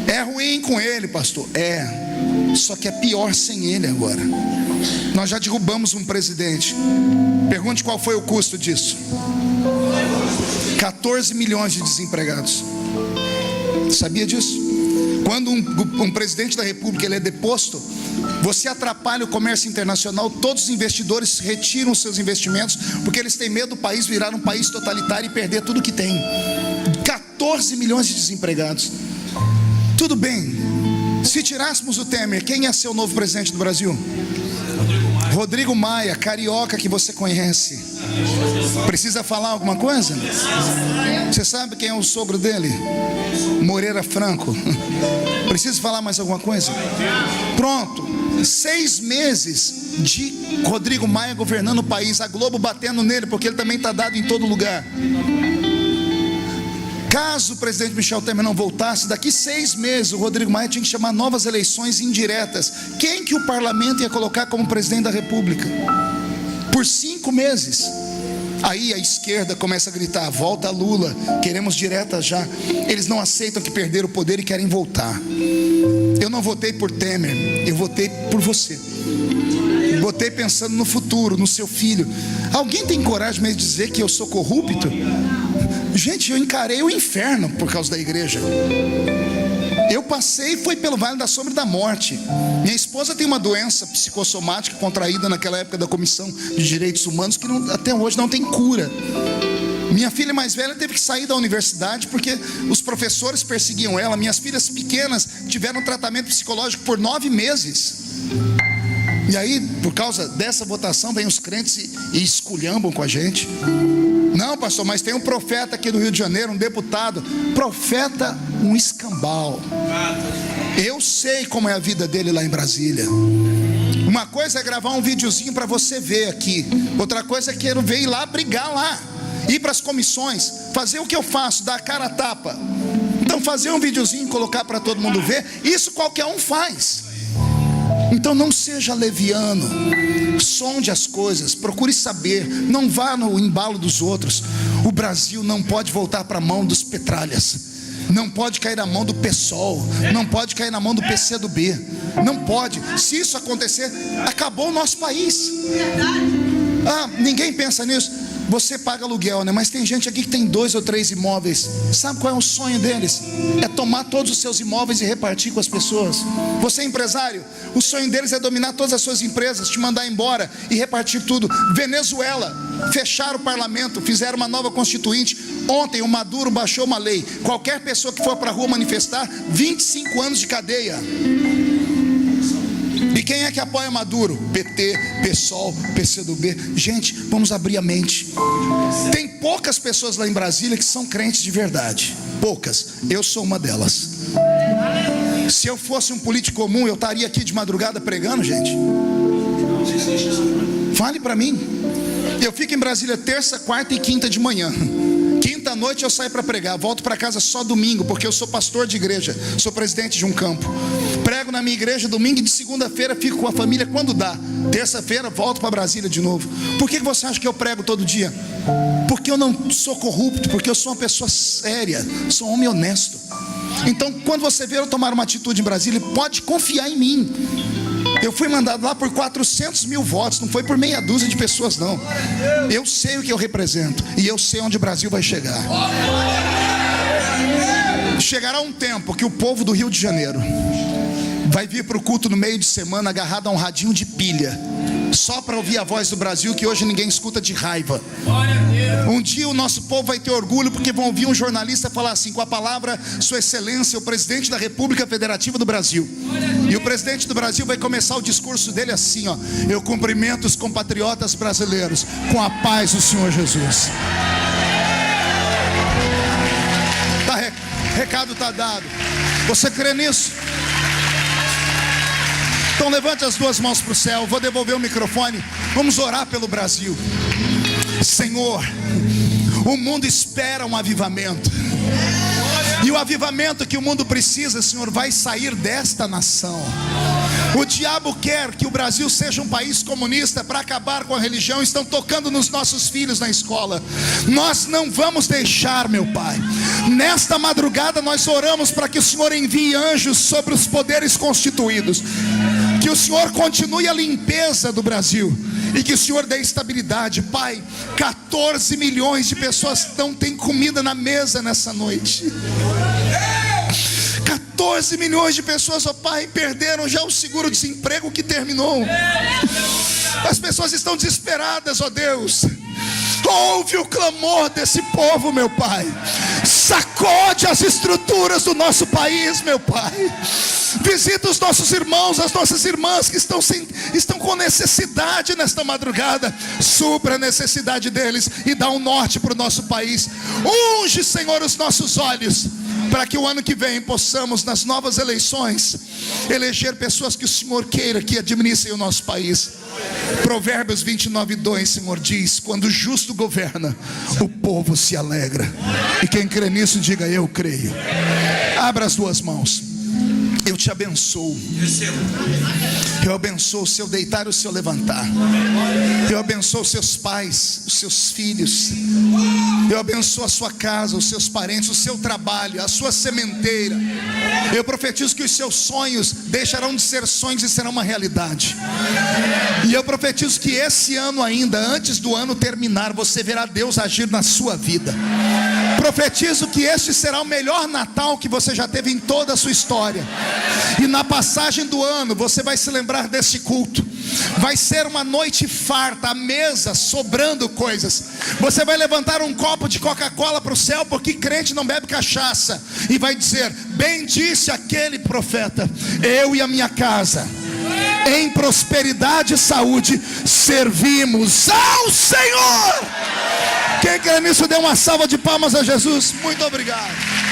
S1: É ruim com ele, pastor. Só que é pior sem ele agora. Nós já derrubamos um presidente. Pergunte qual foi o custo disso. 14 milhões de desempregados. Sabia disso? Quando um presidente da república ele é deposto, você atrapalha o comércio internacional. Todos os investidores retiram os seus investimentos, porque eles têm medo do país virar um país totalitário e perder tudo que tem. 14 milhões de desempregados. Tudo bem, se tirássemos o Temer, quem ia ser o novo presidente do Brasil? Rodrigo Maia, carioca que você conhece. Precisa falar alguma coisa? Você sabe quem é o sogro dele? Moreira Franco. Precisa falar mais alguma coisa? Pronto, 6 meses de Rodrigo Maia governando o país, a Globo batendo nele, porque ele também está dado em todo lugar. Caso o presidente Michel Temer não voltasse, daqui 6 meses o Rodrigo Maia tinha que chamar novas eleições indiretas. Quem que o parlamento ia colocar como presidente da república? Por 5 meses. Aí a esquerda começa a gritar: volta Lula, queremos diretas já. Eles não aceitam que perderam o poder e querem voltar. Eu não votei por Temer, eu votei por você. Votei pensando no futuro, no seu filho. Alguém tem coragem mesmo de dizer que eu sou corrupto? Gente, eu encarei o inferno por causa da igreja. Eu passei, foi pelo vale da sombra da morte. Minha esposa tem uma doença psicossomática contraída naquela época da Comissão de Direitos Humanos, que até hoje não tem cura. Minha filha mais velha teve que sair da universidade porque os professores perseguiam ela. Minhas filhas pequenas tiveram tratamento psicológico por 9 meses. E aí, por causa dessa votação, vem os crentes e esculhambam com a gente. Não, pastor, mas tem um profeta aqui do Rio de Janeiro, um deputado. Profeta, um escambau. Eu sei como é a vida dele lá em Brasília. Uma coisa é gravar um videozinho para você ver aqui. Outra coisa é que ele veio lá brigar lá, ir para as comissões, fazer o que eu faço, dar a cara a tapa. Então fazer um videozinho e colocar para todo mundo ver, isso qualquer um faz. Então não seja leviano, sonde as coisas, procure saber, não vá no embalo dos outros. O Brasil não pode voltar para a mão dos petralhas, não pode cair na mão do PSOL, não pode cair na mão do PCdoB, não pode. Se isso acontecer, acabou o nosso país. Ninguém pensa nisso. Você paga aluguel, né? Mas tem gente aqui que tem 2 ou 3 imóveis. Sabe qual é o sonho deles? É tomar todos os seus imóveis e repartir com as pessoas. Você é empresário, o sonho deles é dominar todas as suas empresas, te mandar embora e repartir tudo. Venezuela, fecharam o parlamento, fizeram uma nova constituinte. Ontem o Maduro baixou uma lei: qualquer pessoa que for para a rua manifestar, 25 anos de cadeia. E quem é que apoia Maduro? PT, PSOL, PCdoB. Gente, vamos abrir a mente. Tem poucas pessoas lá em Brasília que são crentes de verdade. Poucas. Eu sou uma delas. Se eu fosse um político comum, eu estaria aqui de madrugada pregando, gente. Fale para mim. Eu fico em Brasília terça, quarta e quinta de manhã. Quinta noite eu saio para pregar, volto para casa só domingo, porque eu sou pastor de igreja, sou presidente de um campo. Prego na minha igreja domingo e de segunda-feira fico com a família quando dá. Terça-feira volto para Brasília de novo. Por que você acha que eu prego todo dia? Porque eu não sou corrupto, porque eu sou uma pessoa séria, sou um homem honesto. Então quando você vê eu tomar uma atitude em Brasília, pode confiar em mim. Eu fui mandado lá por 400 mil votos, não foi por meia dúzia de pessoas não. Eu sei o que eu represento e eu sei onde o Brasil vai chegar. Chegará um tempo que o povo do Rio de Janeiro vai vir para o culto no meio de semana agarrado a um radinho de pilha, só para ouvir a voz do Brasil, que hoje ninguém escuta de raiva. Um dia o nosso povo vai ter orgulho, porque vão ouvir um jornalista falar assim: com a palavra, Sua Excelência, o presidente da República Federativa do Brasil. E o presidente do Brasil vai começar o discurso dele assim, ó: eu cumprimento os compatriotas brasileiros com a paz do Senhor Jesus. Recado está dado. Você crê nisso? Então levante as 2 mãos para o céu. Vou devolver o microfone. Vamos orar pelo Brasil. Senhor, o mundo espera um avivamento. E o avivamento que o mundo precisa, Senhor, vai sair desta nação. O diabo quer que o Brasil seja um país comunista para acabar com a religião. Estão tocando nos nossos filhos na escola. Nós não vamos deixar, meu Pai. Nesta madrugada nós oramos para que o Senhor envie anjos sobre os poderes constituídos, que o Senhor continue a limpeza do Brasil e que o Senhor dê estabilidade. Pai, 14 milhões de pessoas não têm comida na mesa nessa noite. 14 milhões de pessoas, ó Pai, perderam já o seguro-desemprego que terminou. As pessoas estão desesperadas, ó Deus. Ouve o clamor desse povo, meu Pai. Sacode as estruturas do nosso país, meu Pai. Visita os nossos irmãos, as nossas irmãs que estão com necessidade nesta madrugada. Supra a necessidade deles e dá um norte para o nosso país. Unge, Senhor, os nossos olhos, para que o ano que vem possamos, nas novas eleições, eleger pessoas que o Senhor queira que administrem o nosso país. Provérbios 29:2, Senhor, diz: quando o justo governa, o povo se alegra. E quem crê nisso, diga: eu creio. Abra as duas mãos. Eu te abençoo. Eu abençoo o seu deitar e o seu levantar. Eu abençoo os seus pais, os seus filhos. Eu abençoo a sua casa, os seus parentes, o seu trabalho, a sua sementeira. Eu profetizo que os seus sonhos deixarão de ser sonhos e serão uma realidade. E eu profetizo que esse ano ainda, antes do ano terminar, você verá Deus agir na sua vida. Profetizo que este será o melhor Natal que você já teve em toda a sua história. E na passagem do ano você vai se lembrar desse culto. Vai ser uma noite farta, a mesa sobrando coisas. Você vai levantar um copo de Coca-Cola para o céu, porque crente não bebe cachaça, e vai dizer: bem disse aquele profeta, eu e a minha casa, em prosperidade e saúde, servimos ao Senhor. Quem quer nisso, dê uma salva de palmas a Jesus. Muito obrigado.